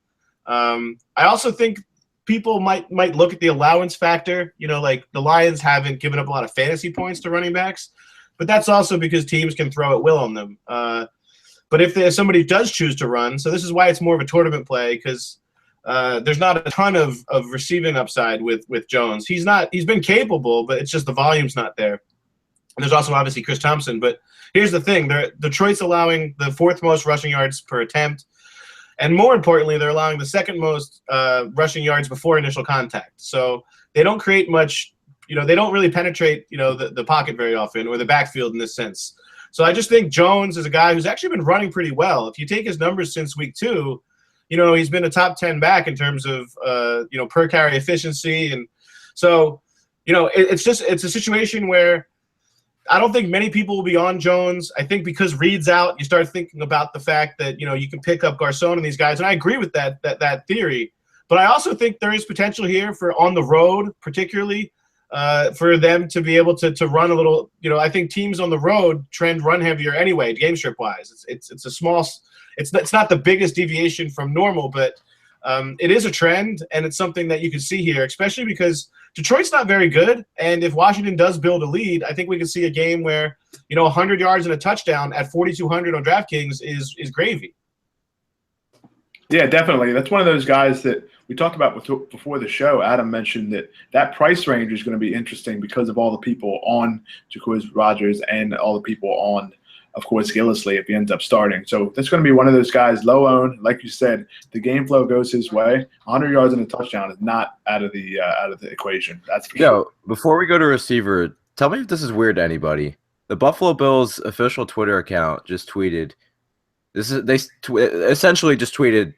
I also think people might look at the allowance factor. Like the Lions haven't given up a lot of fantasy points to running backs. But that's also because teams can throw at will on them. But if somebody does choose to run, so this is why it's more of a tournament play because there's not a ton of receiving upside with Jones. He's been capable, but it's just the volume's not there. And there's also obviously Chris Thompson. But here's the thing: Detroit's allowing the 4th most rushing yards per attempt, and more importantly, they're allowing the 2nd most rushing yards before initial contact. So they don't create much. They don't really penetrate, the pocket very often or the backfield in this sense. So I just think Jones is a guy who's actually been running pretty well. If you take his numbers since week 2, he's been a top 10 back in terms of, per carry efficiency. And so, it's a situation where I don't think many people will be on Jones. I think because Reed's out, you start thinking about the fact that, you can pick up Garcon and these guys. And I agree with that theory. But I also think there is potential here for on the road, particularly, for them to be able to run a little. I think teams on the road trend run heavier anyway, game strip wise. It's a small. It's not the biggest deviation from normal, but it is a trend, and it's something that you can see here, especially because Detroit's not very good. And if Washington does build a lead, I think we can see a game where 100 yards and a touchdown at 4,200 on DraftKings is gravy. Yeah, definitely. That's one of those guys that we talked about before the show. Adam mentioned that price range is going to be interesting because of all the people on Jacquizz Rodgers and all the people on, of course, Gillislee if he ends up starting. So that's going to be one of those guys, low owned. Like you said, the game flow goes his way. 100 yards and a touchdown is not out of the equation. That's for sure. Before we go to receiver, tell me if this is weird to anybody. The Buffalo Bills official Twitter account just tweeted. They essentially just tweeted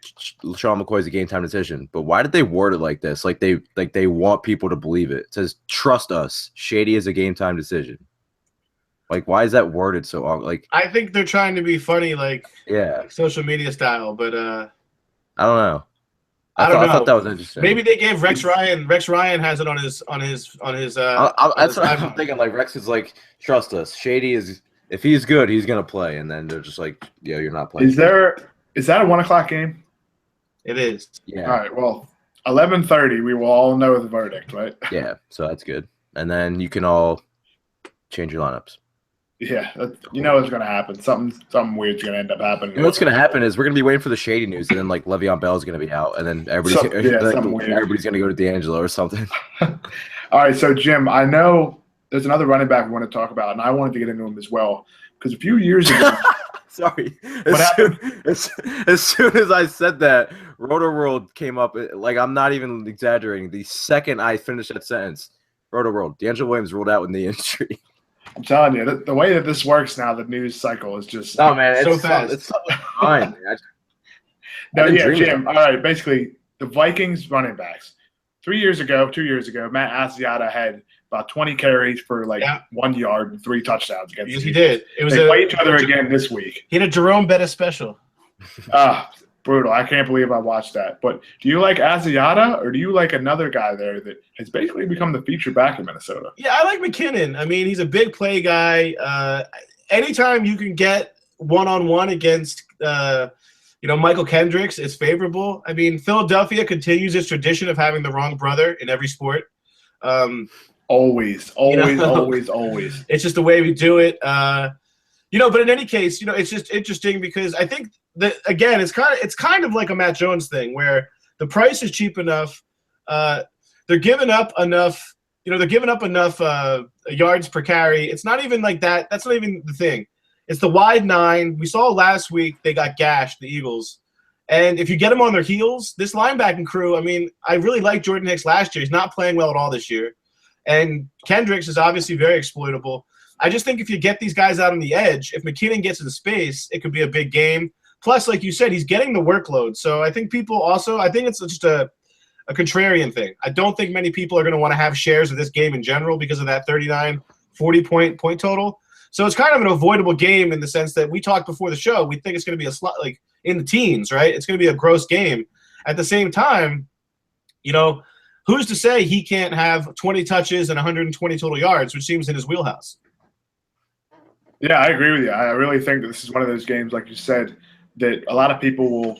Sean McCoy's a game time decision, but why did they word it like this? Like they want people to believe it. It says, "Trust us, Shady is a game time decision." Like, why is that worded so? Like, I think they're trying to be funny, like social media style, but I don't know. I thought that was interesting. Maybe they gave Rex Ryan. Rex Ryan has it on his. That's what I'm thinking. Like Rex is like, "Trust us, Shady is." If he's good, he's gonna play, and then they're just like, "Yeah, you're not playing." Is that a 1:00 game? It is. Yeah. All right. Well, 11:30, we will all know the verdict, right? Yeah. So that's good, and then you can all change your lineups. Yeah, what's gonna happen. Something weird's gonna end up happening. What's gonna happen is we're gonna be waiting for the Shady news, and then like Le'Veon Bell is gonna be out, and then everybody's gonna go to D'Angelo or something. All right. So Jim, I know. There's another running back we want to talk about, and I wanted to get into him as well because a few years ago. Sorry. As soon as I said that, RotoWorld came up. Like, I'm not even exaggerating. The second I finished that sentence, RotoWorld, D'Angelo Williams ruled out with knee injury. I'm telling you, the way that this works now, the news cycle is just no, man, so fast. It's fine. No, I've been yeah, dreaming. Jim. All right, basically, the Vikings running backs. 2 years ago, Matt Asiata had about 20 carries for 1 yard and 3 touchdowns against Yes, the he Eagles. did. It was They play each other again this week. He had a Jerome Bettis special. Brutal. I can't believe I watched that. But do you like Asiata or do you like another guy there that has basically become the feature back in Minnesota? Yeah, I like McKinnon. I mean, he's a big play guy. Anytime you can get one-on-one against Michael Kendricks, it's favorable. I mean, Philadelphia continues its tradition of having the wrong brother in every sport. Always. It's just the way we do it. But in any case, it's just interesting because I think that, again, it's kind of like a Matt Jones thing where the price is cheap enough. They're giving up enough. They're giving up enough yards per carry. It's not even like that. That's not even the thing. It's the wide 9. We saw last week they got gashed, the Eagles. And if you get them on their heels, this linebacking crew, I mean, I really liked Jordan Hicks last year. He's not playing well at all this year. And Kendricks is obviously very exploitable. I just think if you get these guys out on the edge, if McKinnon gets into space, it could be a big game. Plus, like you said, he's getting the workload. So I think I think it's just a contrarian thing. I don't think many people are going to want to have shares of this game in general because of that 39-40 point total. So it's kind of an avoidable game in the sense that we talked before the show. We think it's going to be in the teens, right? It's going to be a gross game. At the same time, who's to say he can't have 20 touches and 120 total yards, which seems in his wheelhouse? Yeah, I agree with you. I really think that this is one of those games, like you said, that a lot of people will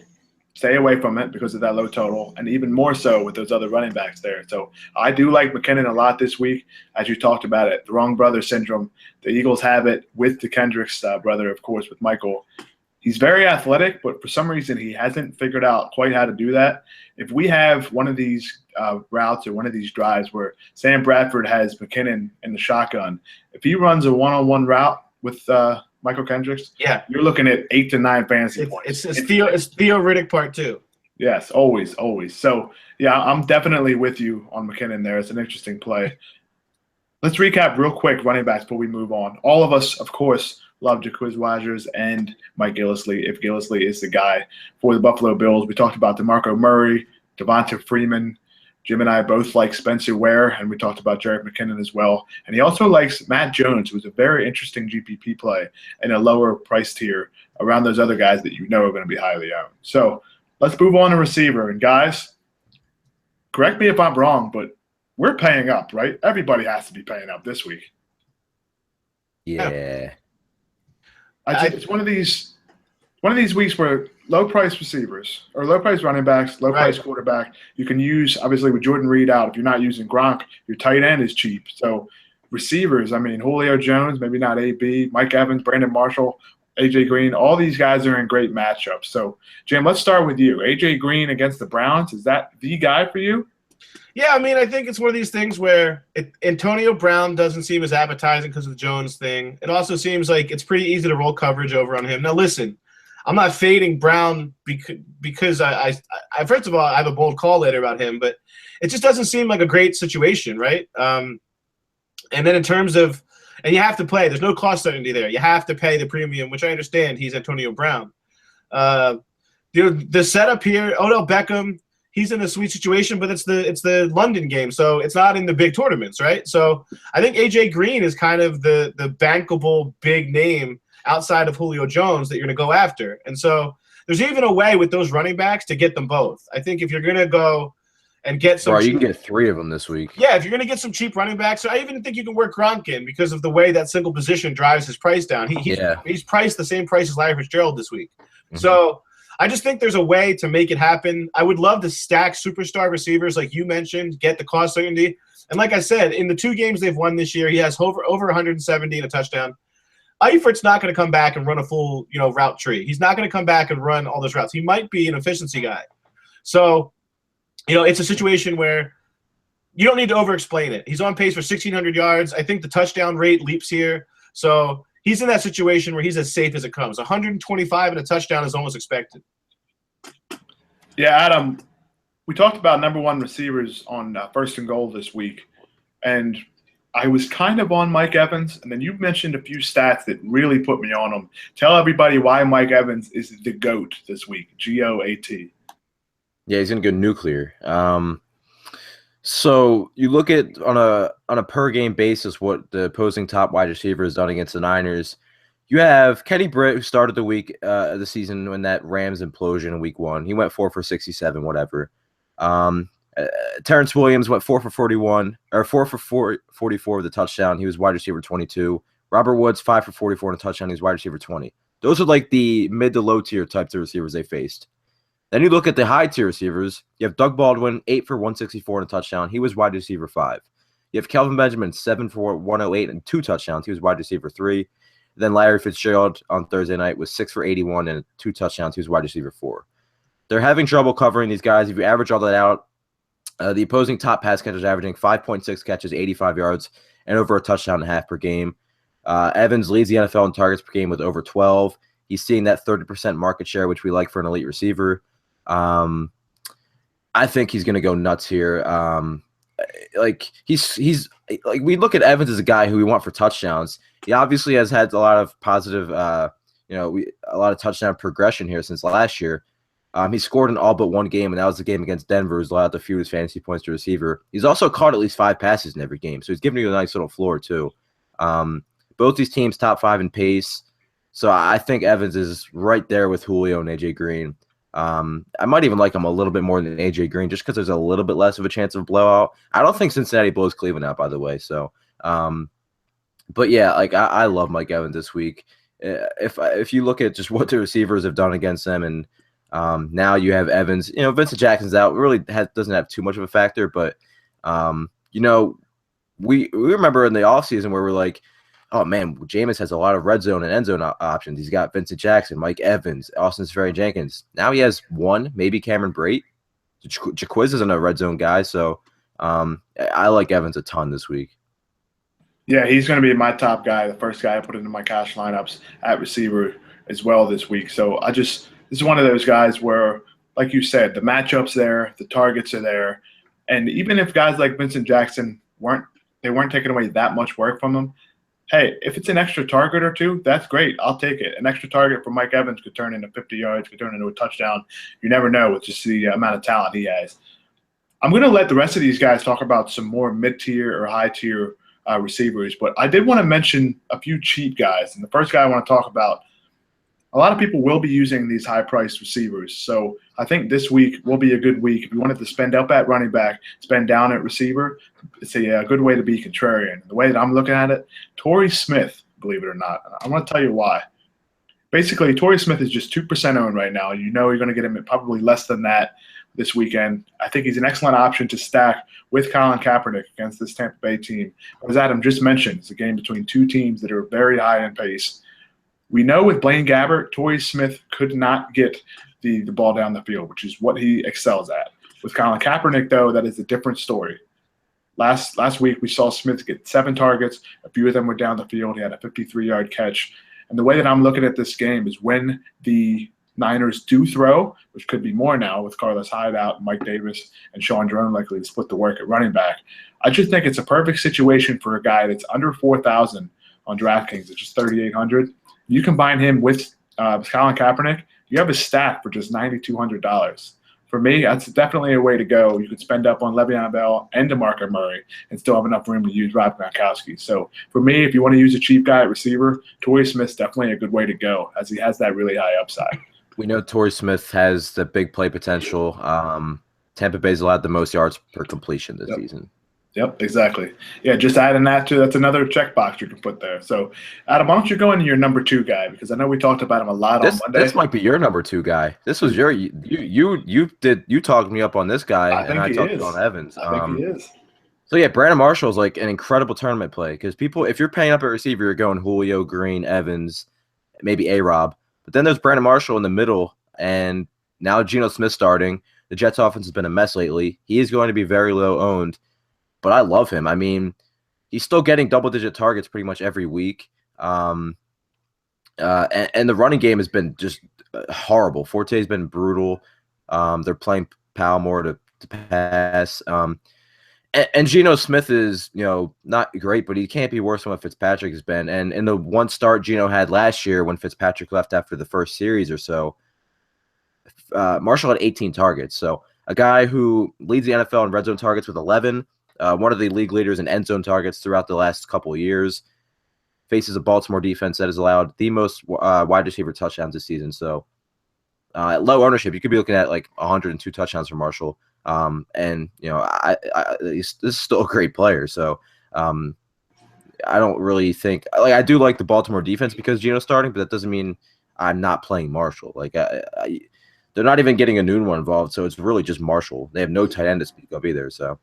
stay away from it because of that low total, and even more so with those other running backs there. So I do like McKinnon a lot this week, as you talked about it. The wrong brother syndrome. The Eagles have it with the Kendricks brother, of course, with Michael. He's very athletic, but for some reason he hasn't figured out quite how to do that. If we have one of these routes or one of these drives where Sam Bradford has McKinnon in the shotgun, if he runs a one-on-one route with Michael Kendricks, yeah, you're looking at 8 to 9 fantasy points. It's Theo Riddick part 2. Yes, always. So, yeah, I'm definitely with you on McKinnon there. It's an interesting play. Let's recap real quick running backs before we move on. All of us, of course, love Jacquizz Rodgers and Mike Gillislee, if Gillislee is the guy for the Buffalo Bills. We talked about DeMarco Murray, Devonta Freeman. Jim and I both like Spencer Ware, and we talked about Jerick McKinnon as well. And he also likes Matt Jones, who's a very interesting GPP play in a lower price tier around those other guys that are going to be highly owned. So let's move on to receiver. And guys, correct me if I'm wrong, but we're paying up, right? Everybody has to be paying up this week. Yeah. It's one of these weeks where low-price receivers or low-price running backs, low-price quarterback, you can use, obviously, with Jordan Reed out. If you're not using Gronk, your tight end is cheap. So receivers, I mean, Julio Jones, maybe not AB, Mike Evans, Brandon Marshall, A.J. Green, all these guys are in great matchups. So, Jim, let's start with you. A.J. Green against the Browns, is that the guy for you? Yeah, I mean, I think it's one of these things where Antonio Brown doesn't seem as appetizing because of the Jones thing. It also seems like it's pretty easy to roll coverage over on him. Now, listen, I'm not fading Brown because I first of all, I have a bold call later about him, but it just doesn't seem like a great situation, right? And then in terms of – and you have to play. There's no cost certainty there. You have to pay the premium, which I understand he's Antonio Brown. The setup here, Odell Beckham – he's in a sweet situation, but it's the London game, so it's not in the big tournaments, right? So I think A.J. Green is kind of the bankable big name outside of Julio Jones that you're going to go after. And so there's even a way with those running backs to get them both. I think if you're going to go and get some you can get 3 of them this week. Yeah, if you're going to get some cheap running backs, so I even think you can work Gronk in because of the way that single position drives his price down. He's priced the same price as Larry Fitzgerald this week. Mm-hmm. So I just think there's a way to make it happen. I would love to stack superstar receivers like you mentioned, get the cost certainty. And like I said, in the 2 games they've won this year, he has over 170 and a touchdown. Eifert's not going to come back and run a full, route tree. He's not going to come back and run all those routes. He might be an efficiency guy. So, it's a situation where you don't need to over-explain it. He's on pace for 1,600 yards. I think the touchdown rate leaps here. So he's in that situation where he's as safe as it comes. 125 and a touchdown is almost expected. Yeah, Adam, we talked about number 1 receivers on First and Goal this week, and I was kind of on Mike Evans, and then you mentioned a few stats that really put me on him. Tell everybody why Mike Evans is the GOAT this week, GOAT. Yeah, he's going to go nuclear. So you look at on a per game basis what the opposing top wide receiver has done against the Niners. You have Kenny Britt, who started the season when that Rams implosion in week 1. He went 4 for 67, whatever. Terrence Williams went 4 for 41 or 4 for 44 with a touchdown. He was wide receiver 22. Robert Woods 5 for 44 and a touchdown. He was wide receiver 20. Those are like the mid to low tier types of receivers they faced. Then you look at the high tier receivers. You have Doug Baldwin 8 for 164 and a touchdown. He was wide receiver 5. You have Kelvin Benjamin 7 for 108 and 2 touchdowns. He was wide receiver 3. Then Larry Fitzgerald on Thursday night was 6 for 81 and 2 touchdowns. He was wide receiver 4. They're having trouble covering these guys. If you average all that out, the opposing top pass catchers averaging 5.6 catches, 85 yards, and over a touchdown and a half per game. Evans leads the NFL in targets per game with over 12. He's seeing that 30% market share, which we like for an elite receiver. I think he's going to go nuts here. He's like, we look at Evans as a guy who we want for touchdowns. He obviously has had a lot of positive, a lot of touchdown progression here since last year. He scored in all but one game, and that was the game against Denver, who's allowed the fewest fantasy points to receiver. He's also caught at least 5 passes in every game, so he's giving you a nice little floor too. Both these teams top 5 in pace, so I think Evans is right there with Julio and AJ Green. I might even like him a little bit more than AJ Green, just because there's a little bit less of a chance of blowout. I don't think Cincinnati blows Cleveland out, by the way. So, but yeah, like I love Mike Evans this week. If you look at just what the receivers have done against them, and now you have Evans. Vincent Jackson's out. Really doesn't have too much of a factor, but we remember in the offseason where we're like, oh man, Jameis has a lot of red zone and end zone options. He's got Vincent Jackson, Mike Evans, Austin Seferian-Jenkins. Now he has one, maybe Cameron Brate. Jaquiz isn't a red zone guy, so I like Evans a ton this week. Yeah, he's going to be my top guy, the first guy I put into my cash lineups at receiver as well this week. So this is one of those guys where, like you said, the matchup's there, the targets are there, and even if guys like Vincent Jackson weren't taking away that much work from him, hey, if it's an extra target or two, that's great. I'll take it. An extra target for Mike Evans could turn into 50 yards, could turn into a touchdown. You never know with just the amount of talent he has. I'm going to let the rest of these guys talk about some more mid-tier or high-tier receivers, but I did want to mention a few cheap guys. And the first guy I want to talk about, a lot of people will be using these high-priced receivers. So I think this week will be a good week. If you wanted to spend up at running back, spend down at receiver, it's a good way to be contrarian. The way that I'm looking at it, Torrey Smith, believe it or not, I want to tell you why. Basically, Torrey Smith is just 2% owned right now. You know you're going to get him at probably less than that this weekend. I think he's an excellent option to stack with Colin Kaepernick against this Tampa Bay team. But as Adam just mentioned, it's a game between two teams that are very high in pace. We know with Blaine Gabbert, Torrey Smith could not get the ball down the field, which is what he excels at. With Colin Kaepernick, though, that is a different story. Last week, we saw Smith get 7 targets. A few of them were down the field. He had a 53-yard catch. And the way that I'm looking at this game is when the Niners do throw, which could be more now with Carlos Hyde out, Mike Davis, and Sean Jerome likely to split the work at running back. I just think it's a perfect situation for a guy that's under 4,000 on DraftKings. It's just 3,800. You combine him with Colin Kaepernick, you have a stack for just $9,200. For me, that's definitely a way to go. You could spend up on Le'Veon Bell and DeMarco Murray and still have enough room to use Rob Gronkowski. So for me, if you want to use a cheap guy at receiver, Torrey Smith's definitely a good way to go as he has that really high upside. We know Torrey Smith has the big play potential. Tampa Bay's allowed the most yards per completion this season. Yep, exactly. Yeah, just adding that that's another checkbox you can put there. So, Adam, why don't you go into your number 2 guy, because I know we talked about him a lot on Monday. This might be your number 2 guy. This was you talked me up on this guy, and I talked on Evans. I think he is. So yeah, Brandon Marshall is like an incredible tournament play because people, if you're paying up at receiver, you're going Julio, Green, Evans, maybe A-Rob, but then there's Brandon Marshall in the middle, and now Geno Smith starting. The Jets' offense has been a mess lately. He is going to be very low owned. But I love him. I mean, he's still getting double-digit targets pretty much every week. And the running game has been just horrible. Forte's been brutal. They're playing Powell more to pass. And Geno Smith is, not great, but he can't be worse than what Fitzpatrick has been. And in the one start Geno had last year when Fitzpatrick left after the first series or so, Marshall had 18 targets. So a guy who leads the NFL in red zone targets with 11, one of the league leaders in end zone targets throughout the last couple of years, faces a Baltimore defense that has allowed the most wide receiver touchdowns this season. So at low ownership, you could be looking at like 102 touchdowns for Marshall. This is still a great player. So I don't really think I do like the Baltimore defense because Geno's starting, but that doesn't mean I'm not playing Marshall. They're not even getting a Nunwa involved, so it's really just Marshall. They have no tight end to speak of either. So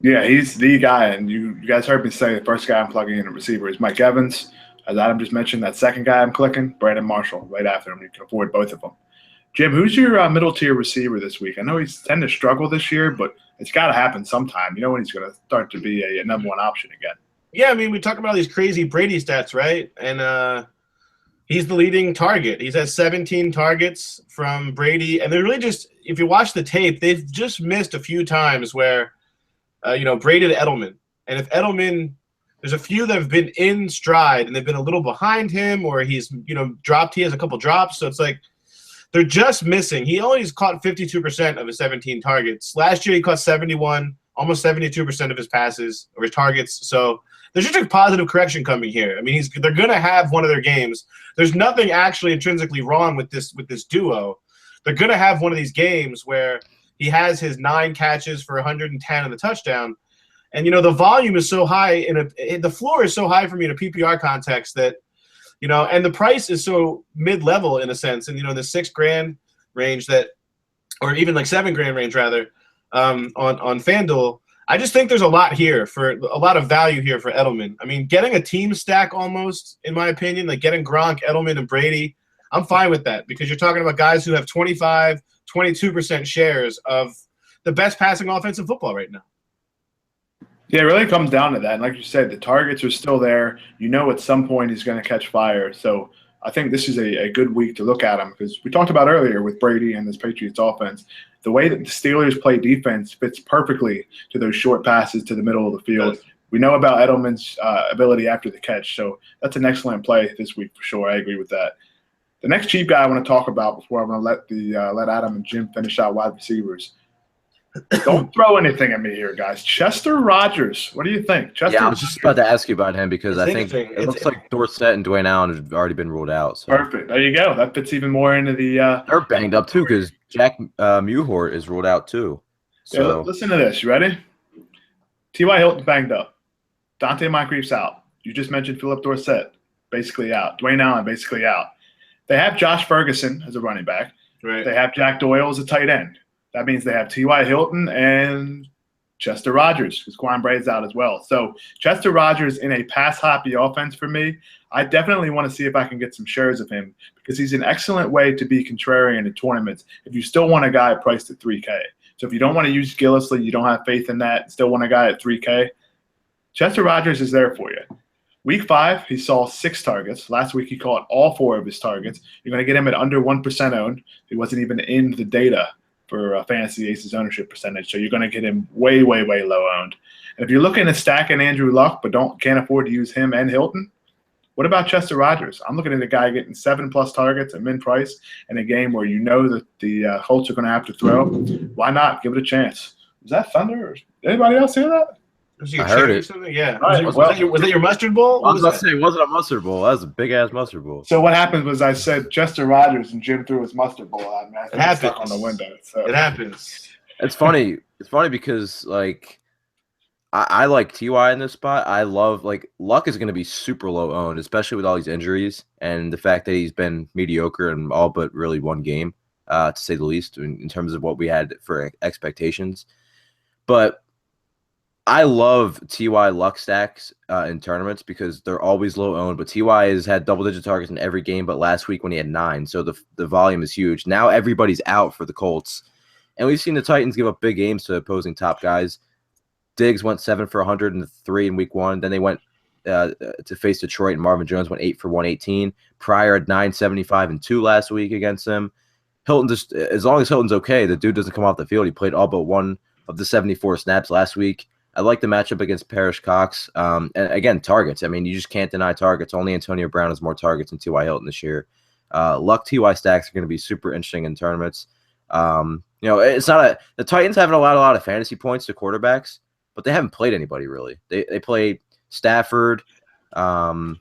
yeah, he's the guy, and you guys heard me say the first guy I'm plugging in a receiver is Mike Evans. As Adam just mentioned, that second guy I'm clicking, Brandon Marshall, right after him. You can afford both of them. Jim, who's your middle tier receiver this week? I know he's tend to struggle this year, but it's got to happen sometime. You know when he's going to start to be a number one option again. Yeah, I mean, we talk about these crazy Brady stats, right? And he's the leading target. He's had 17 targets from Brady, and they're really just, if you watch the tape, they've just missed a few times where, Brady to Edelman. And if Edelman, there's a few that have been in stride and they've been a little behind him, or he's, dropped. He has a couple drops, so it's like they're just missing. He only has caught 52% of his 17 targets. Last year, he caught 71, almost 72% of his passes or his targets. So there's just a positive correction coming here. I mean, they're going to have one of their games. There's nothing actually intrinsically wrong with this duo. They're going to have one of these games where he has his 9 catches for 110 and the touchdown. And, the volume is so high, the floor is so high for me in a PPR context that, and the price is so mid-level in a sense. And, the $6,000 range or even like $7,000 range rather, on FanDuel, I just think there's a lot of value here for Edelman. I mean, getting a team stack almost, in my opinion, like getting Gronk, Edelman, and Brady, I'm fine with that because you're talking about guys who have 25, 22% shares of the best passing offense in football right now. Yeah, it really comes down to that. And like you said, the targets are still there. At some point he's going to catch fire. So I think this is a good week to look at him because we talked about earlier with Brady and this Patriots offense, the way that the Steelers play defense fits perfectly to those short passes to the middle of the field. We know about Edelman's ability after the catch. So that's an excellent play this week for sure. I agree with that. The next cheap guy I want to talk about before I'm going to let Adam and Jim finish out wide receivers. Don't throw anything at me here, guys. Chester Rogers. What do you think? I was just about to ask you about him because I think it looks like Dorsett and Dwayne Allen have already been ruled out. So. Perfect. There you go. That fits even more into the they're banged up too because Jack Muhort is ruled out too. So yeah, listen to this. You ready? T.Y. Hilton banged up. Dante Moncrief's out. You just mentioned Philip Dorsett, basically out. Dwayne Allen, basically out. They have Josh Ferguson as a running back. Right. They have Jack Doyle as a tight end. That means they have T.Y. Hilton and Chester Rogers, because Quan Bray's out as well. So Chester Rogers in a pass-happy offense for me, I definitely want to see if I can get some shares of him because he's an excellent way to be contrarian in tournaments if you still want a guy priced at $3K. So if you don't want to use Gillislee, you don't have faith in that, still want a guy at $3K, Chester Rogers is there for you. Week 5, he saw 6 targets. Last week, he caught all 4 of his targets. You're going to get him at under 1% owned. He wasn't even in the data for Fantasy Aces ownership percentage. So you're going to get him way, way, way low owned. And if you're looking at stacking Andrew Luck but can't afford to use him and Hilton, what about Chester Rogers? I'm looking at a guy getting 7+ targets at min price in a game where that the Colts are going to have to throw. Why not? Give it a chance. Was that thunder? Anybody else hear that? I heard it. Yeah. Right, was that your mustard bowl? I was about to say, it wasn't a mustard bowl. That was a big-ass mustard bowl. So what happened was I said Chester Rogers and Jim threw his mustard bowl at me. I think it's stuck on the window. So. It happens. It's funny. It's funny because, I like T.Y. in this spot. I love, Luck is going to be super low owned, especially with all these injuries and the fact that he's been mediocre in all but really one game, to say the least, in terms of what we had for expectations. But I love T.Y. Luck stacks in tournaments because they're always low owned. But T.Y. has had double-digit targets in every game, but last week when he had 9. So the volume is huge. Now everybody's out for the Colts. And we've seen the Titans give up big games to opposing top guys. Diggs went 7 for 103 in week 1. Then they went to face Detroit, and Marvin Jones went 8 for 118. Pryor had 975 and 2 last week against them. Hilton, just as long as Hilton's okay, the dude doesn't come off the field. He played all but one of the 74 snaps last week. I like the matchup against Parrish Cox. And again, targets. I mean, you just can't deny targets. Only Antonio Brown has more targets than T.Y. Hilton this year. Luck T.Y. stacks are going to be super interesting in tournaments. It's not the Titans haven't allowed a lot of fantasy points to quarterbacks, but they haven't played anybody really. They played Stafford. I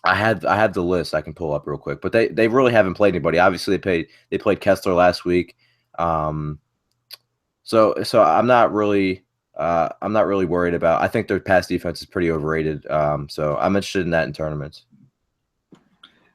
had the list I can pull up real quick, but they really haven't played anybody. Obviously, they played Kessler last week. So I'm not really worried about. I think their pass defense is pretty overrated. So I'm interested in that in tournaments.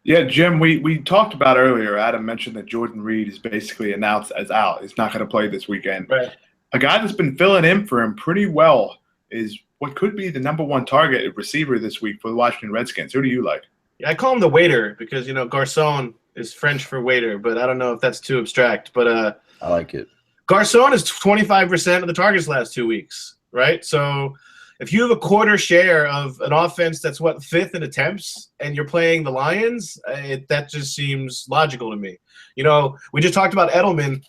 Yeah, Jim, we talked about earlier. Adam mentioned that Jordan Reed is basically announced as out. He's not going to play this weekend. Right. A guy that's been filling in for him pretty well is what could be the number one target receiver this week for the Washington Redskins. Who do you like? Yeah, I call him the waiter because, Garcon is French for waiter, but I don't know if that's too abstract. But I like it. Garcon is 25% of the targets last 2 weeks, right? So if you have a quarter share of an offense that's, fifth in attempts, and you're playing the Lions, that just seems logical to me. We just talked about Edelman.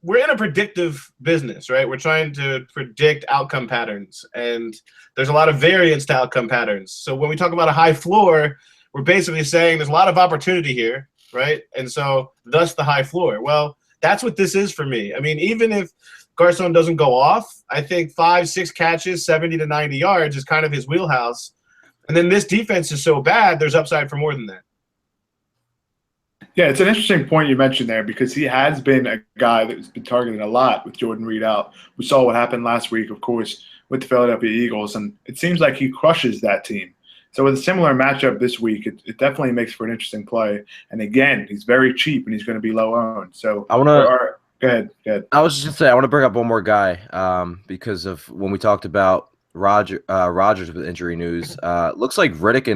We're in a predictive business, right? We're trying to predict outcome patterns, and there's a lot of variance to outcome patterns. So when we talk about a high floor, we're basically saying there's a lot of opportunity here, right? And so thus the high floor. Well, that's what this is for me. I mean, even if Garcon doesn't go off, I think 5-6 catches, 70 to 90 yards is kind of his wheelhouse. And then this defense is so bad, there's upside for more than that. Yeah, it's an interesting point you mentioned there because he has been a guy that's been targeted a lot with Jordan Reed out. We saw what happened last week, of course, with the Philadelphia Eagles, and it seems like he crushes that team. So with a similar matchup this week, it definitely makes for an interesting play. And again, he's very cheap and he's going to be low owned. So go ahead. I was just going to say I want to bring up one more guy because of when we talked about Rodgers with injury news. Looks like Riddick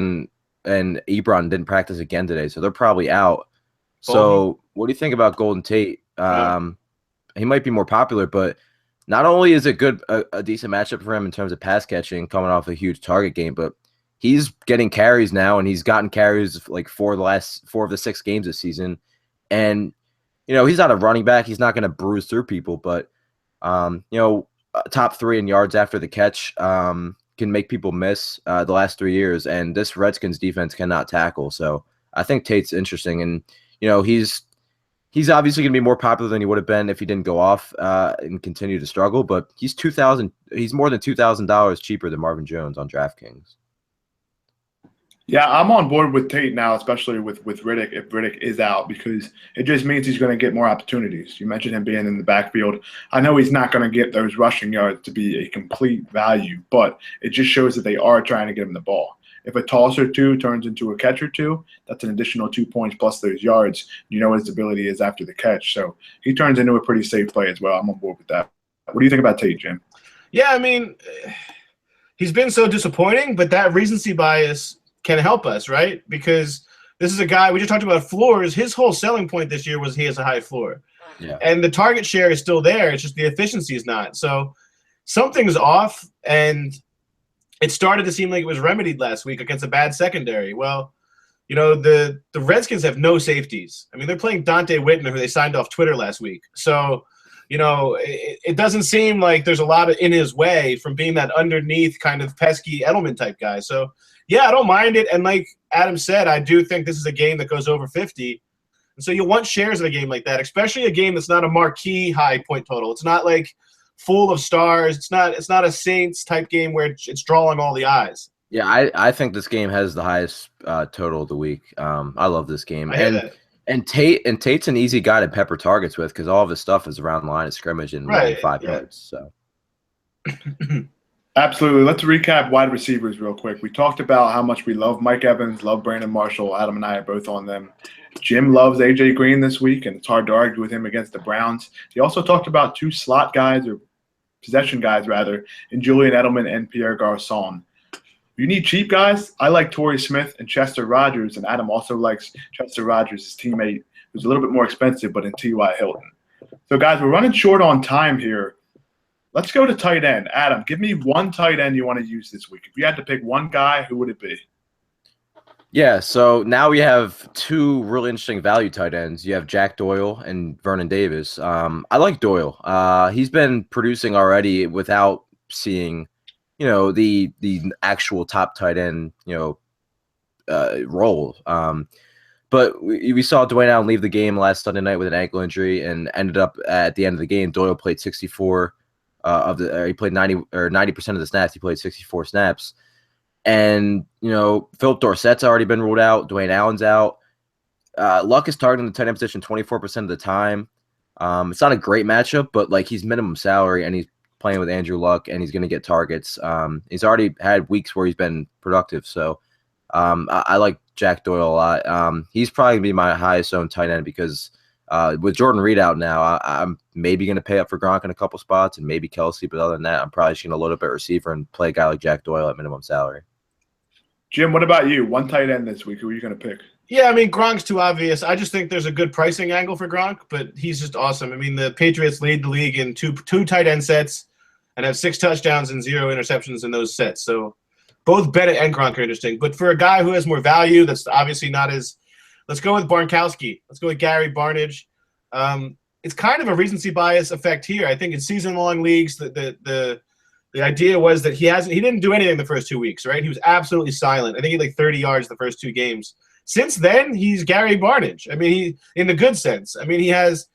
and Ebron didn't practice again today, so they're probably out. So what do you think about Golden Tate? He might be more popular, but not only is it a decent matchup for him in terms of pass catching, coming off a huge target game, but he's getting carries now, and he's gotten carries like 4 of the 6 games this season. And he's not a running back; he's not going to bruise through people, but top 3 in yards after the catch can make people miss the last 3 years, and this Redskins defense cannot tackle. So I think Tate's interesting, and he's obviously going to be more popular than he would have been if he didn't go off and continue to struggle. But he's more than $2,000 cheaper than Marvin Jones on DraftKings. Yeah, I'm on board with Tate now, especially with Riddick, if Riddick is out, because it just means he's going to get more opportunities. You mentioned him being in the backfield. I know he's not going to get those rushing yards to be a complete value, but it just shows that they are trying to get him the ball. If a toss or two turns into a catch or two, that's an additional 2 points plus those yards. His ability is after the catch. So he turns into a pretty safe play as well. I'm on board with that. What do you think about Tate, Jim? Yeah, I mean, he's been so disappointing, but that recency bias can help us, right? Because this is a guy, we just talked about floors. His whole selling point this year was he has a high floor. Yeah. And the target share is still there. It's just the efficiency is not. So something's off, and it started to seem like it was remedied last week against a bad secondary. Well, the Redskins have no safeties. I mean, they're playing Dante Whitner, who they signed off Twitter last week. So, it doesn't seem like there's a lot in his way from being that underneath kind of pesky Edelman type guy. So, yeah, I don't mind it. And like Adam said, I do think this is a game that goes over 50. And so you want shares in a game like that, especially a game that's not a marquee high point total. It's not like full of stars. It's not a Saints type game where it's drawing all the eyes. Yeah, I think this game has the highest total of the week. I love this game. And Tate's an easy guy to pepper targets with because all of his stuff is around the line of scrimmage and within 5 yards. So absolutely. Let's recap wide receivers real quick. We talked about how much we love Mike Evans, love Brandon Marshall. Adam and I are both on them. Jim loves A.J. Green this week, and it's hard to argue with him against the Browns. He also talked about 2 slot guys, or possession guys rather, in Julian Edelman and Pierre Garçon. You need cheap guys. I like Torrey Smith and Chester Rogers, and Adam also likes Chester Rogers, his teammate, who's a little bit more expensive, but in T.Y. Hilton. So, guys, we're running short on time here. Let's go to tight end. Adam, give me one tight end you want to use this week. If you had to pick one guy, who would it be? Yeah, so now we have two really interesting value tight ends. You have Jack Doyle and Vernon Davis. I like Doyle. He's been producing already without seeing, the actual top tight end, role. But we saw Dwayne Allen leave the game last Sunday night with an ankle injury, and ended up at the end of the game. Doyle played 64 he played 90% of the snaps. He played 64 snaps. And, Philip Dorsett's already been ruled out. Dwayne Allen's out. Luck is targeting the tight end position 24% of the time. It's not a great matchup, but he's minimum salary and he's playing with Andrew Luck and he's going to get targets. He's already had weeks where he's been productive. So I like Jack Doyle a lot. He's probably going to be my highest owned tight end because with Jordan Reed out now, I'm maybe going to pay up for Gronk in a couple spots and maybe Kelsey. But other than that, I'm probably just going to load up at receiver and play a guy like Jack Doyle at minimum salary. Jim, what about you? One tight end this week. Who are you going to pick? Yeah, I mean, Gronk's too obvious. I just think there's a good pricing angle for Gronk, but he's just awesome. I mean, the Patriots lead the league in two tight end sets and have 6 touchdowns and 0 interceptions in those sets. So both Bennett and Gronk are interesting. But for a guy who has more value, that's obviously not as – let's go with Barnkowski. Let's go with Gary Barnidge. It's kind of a recency bias effect here. I think in season-long leagues, the idea was that he didn't do anything the first 2 weeks, right? He was absolutely silent. I think he had 30 yards the first 2 games. Since then, he's Gary Barnidge. I mean, he in the good sense. I mean, he has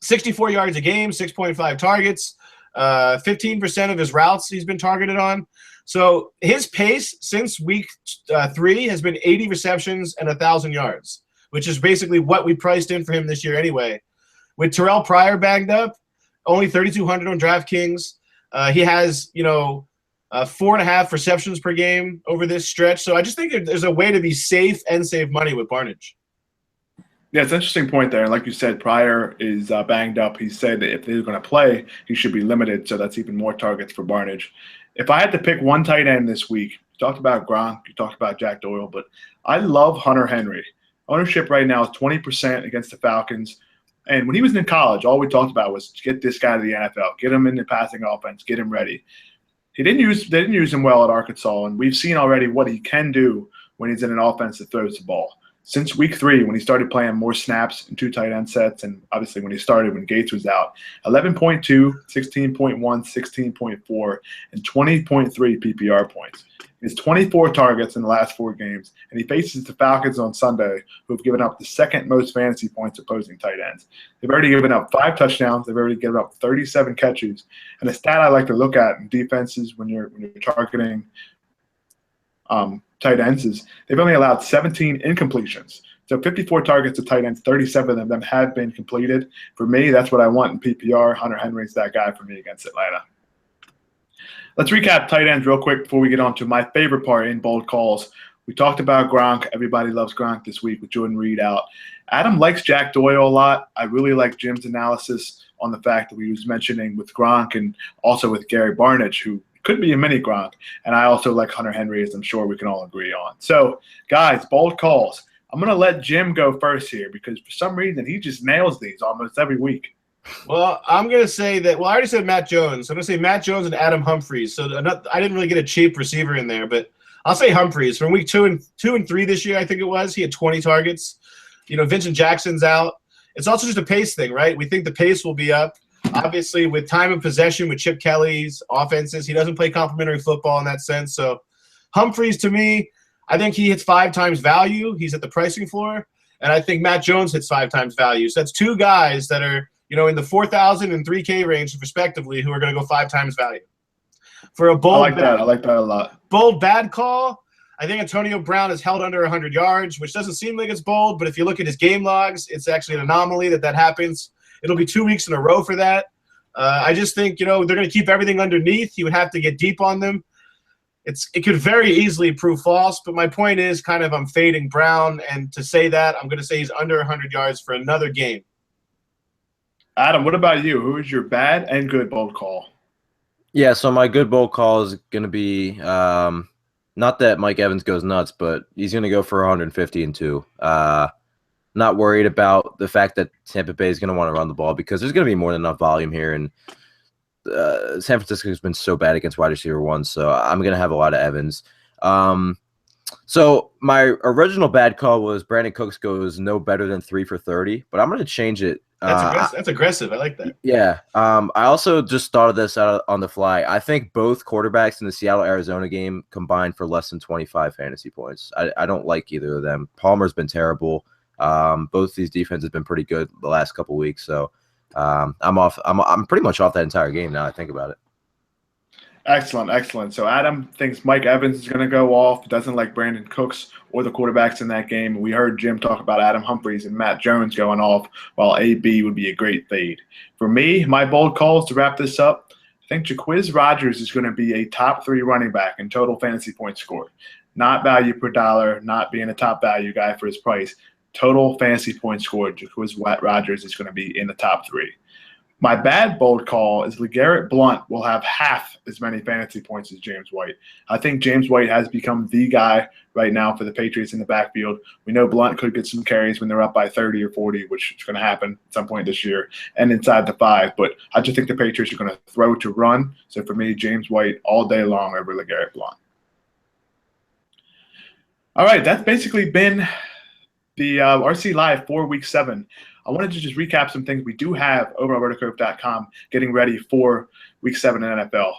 64 yards a game, 6.5 targets, 15% of his routes he's been targeted on. So his pace since week 3 has been 80 receptions and 1,000 yards, which is basically what we priced in for him this year anyway. With Terrell Pryor banged up, only 3,200 on DraftKings. He has, 4.5 receptions per game over this stretch. So I just think there's a way to be safe and save money with Barnidge. Yeah, it's an interesting point there. And like you said, Pryor is banged up. He said that if he's going to play, he should be limited. So that's even more targets for Barnidge. If I had to pick one tight end this week, you talked about Gronk, you talked about Jack Doyle, but I love Hunter Henry. Ownership right now is 20% against the Falcons. And when he was in college, all we talked about was get this guy to the NFL, get him in the passing offense, get him ready. They didn't use him well at Arkansas, and we've seen already what he can do when he's in an offense that throws the ball. Since week 3, when he started playing more snaps in 2 tight end sets, and obviously when he started when Gates was out, 11.2, 16.1, 16.4, and 20.3 PPR points. He has 24 targets in the last 4 games, and he faces the Falcons on Sunday, who have given up the second most fantasy points opposing tight ends. They've already given up 5 touchdowns. They've already given up 37 catches. And a stat I like to look at in defenses when you're targeting tight ends is they've only allowed 17 incompletions. So 54 targets to tight ends, 37 of them have been completed. For me, that's what I want in PPR. Hunter Henry's that guy for me against Atlanta. Let's recap tight ends real quick before we get on to my favorite part in bold calls. We talked about Gronk. Everybody loves Gronk this week with Jordan Reed out. Adam likes Jack Doyle a lot. I really like Jim's analysis on the fact that we was mentioning with Gronk and also with Gary Barnidge, who could be a mini Gronk. And I also like Hunter Henry, as I'm sure we can all agree on. So, guys, bold calls. I'm going to let Jim go first here because for some reason he just nails these almost every week. Well, I'm going to say that – well, I already said Matt Jones. I'm going to say Matt Jones and Adam Humphries. So I didn't really get a cheap receiver in there, but I'll say Humphries. From week 2 and 3 this year, I think it was, he had 20 targets. Vincent Jackson's out. It's also just a pace thing, right? We think the pace will be up. Obviously, with time of possession with Chip Kelly's offenses, he doesn't play complementary football in that sense. So Humphries, to me, I think he hits 5 times value. He's at the pricing floor. And I think Matt Jones hits 5 times value. So that's 2 guys that are – in the 4,000 and 3K range, respectively, who are going to go 5 times value. For a bold, I like that a lot. Bold bad call. I think Antonio Brown is held under 100 yards, which doesn't seem like it's bold, but if you look at his game logs, it's actually an anomaly that happens. It'll be 2 weeks in a row for that. I just think they're going to keep everything underneath. You would have to get deep on them. It could very easily prove false, but my point is kind of I'm fading Brown, and to say that, I'm going to say he's under 100 yards for another game. Adam, what about you? Who is your bad and good bold call? Yeah, so my good bold call is going to be not that Mike Evans goes nuts, but he's going to go for 150 and 2. Not worried about the fact that Tampa Bay is going to want to run the ball because there's going to be more than enough volume here, and San Francisco has been so bad against wide receiver 1, so I'm going to have a lot of Evans. So my original bad call was Brandon Cooks goes no better than 3 for 30, but I'm going to change it. That's aggressive. I like that. Yeah. I also just thought of this out on the fly. I think both quarterbacks in the Seattle-Arizona game combined for less than 25 fantasy points. I don't like either of them. Palmer's been terrible. Both these defenses have been pretty good the last couple weeks. So I'm off. I'm pretty much off that entire game now I think about it. Excellent. So Adam thinks Mike Evans is going to go off, doesn't like Brandon Cooks or the quarterbacks in that game. We heard Jim talk about Adam Humphries and Matt Jones going off, while AB would be a great fade. For me, my bold calls to wrap this up, I think Jacquizz Rodgers is going to be a top 3 running back in total fantasy points scored. Not value per dollar, not being a top value guy for his price. Total fantasy points scored, Jacquizz Rodgers is going to be in the top 3. My bad bold call is LeGarrette Blount will have half as many fantasy points as James White. I think James White has become the guy right now for the Patriots in the backfield. We know Blount could get some carries when they're up by 30 or 40, which is going to happen at some point this year, and inside the 5. But I just think the Patriots are going to throw to run. So for me, James White all day long over LeGarrette Blount. All right, that's basically been the RC Live for Week 7. I wanted to just recap some things we do have over on RotoCurve.com getting ready for Week 7 in NFL.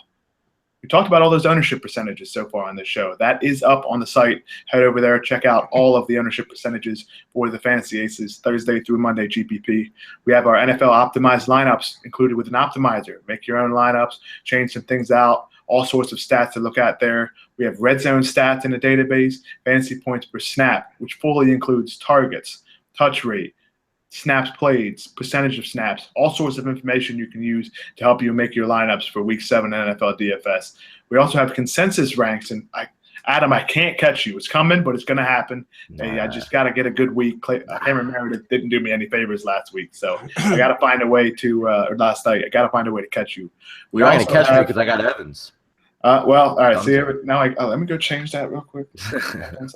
We talked about all those ownership percentages so far on this show. That is up on the site. Head over there, check out all of the ownership percentages for the Fantasy Aces Thursday through Monday GPP. We have our NFL optimized lineups included with an optimizer. Make your own lineups, change some things out, all sorts of stats to look at there. We have red zone stats in the database, fantasy points per snap, which fully includes targets, touch rate, snaps played, percentage of snaps, all sorts of information you can use to help you make your lineups for Week 7 NFL DFS. We also have consensus ranks, and Adam, I can't catch you. It's coming, but it's going to happen. Hey, I just got to get a good week. Cameron Meredith didn't do me any favors last week, so I got to find a way to or last night. I got to find a way to catch you. You're not going to catch me because I got Evans. Well, all right. See, now let me go change that real quick.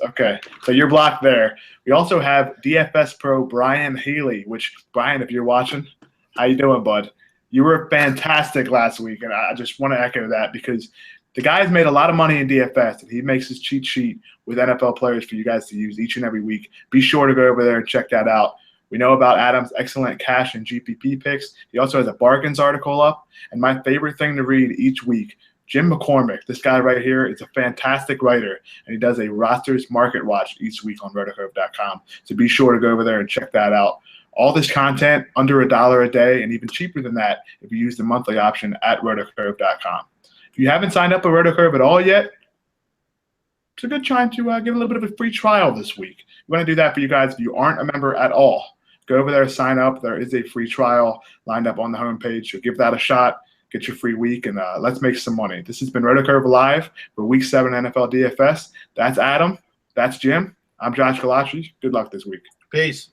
Okay, so you're blocked there. We also have DFS Pro Brian Healy, which, Brian, if you're watching, how you doing, bud? You were fantastic last week, and I just want to echo that because the guy's made a lot of money in DFS, and he makes his cheat sheet with NFL players for you guys to use each and every week. Be sure to go over there and check that out. We know about Adam's excellent cash and GPP picks. He also has a bargains article up, and my favorite thing to read each week, Jim McCormick, this guy right here, is a fantastic writer, and he does a rosters market watch each week on RotoCurve.com. So be sure to go over there and check that out. All this content under $1 a day, and even cheaper than that if you use the monthly option at RotoCurve.com. If you haven't signed up for RotoCurve at all yet, it's a good time to get a little bit of a free trial this week. We want to do that for you guys if you aren't a member at all. Go over there, sign up. There is a free trial lined up on the homepage, so give that a shot. Get your free week, and let's make some money. This has been RotoCurve Live for Week 7 NFL DFS. That's Adam. That's Jim. I'm Josh Galacci. Good luck this week. Peace.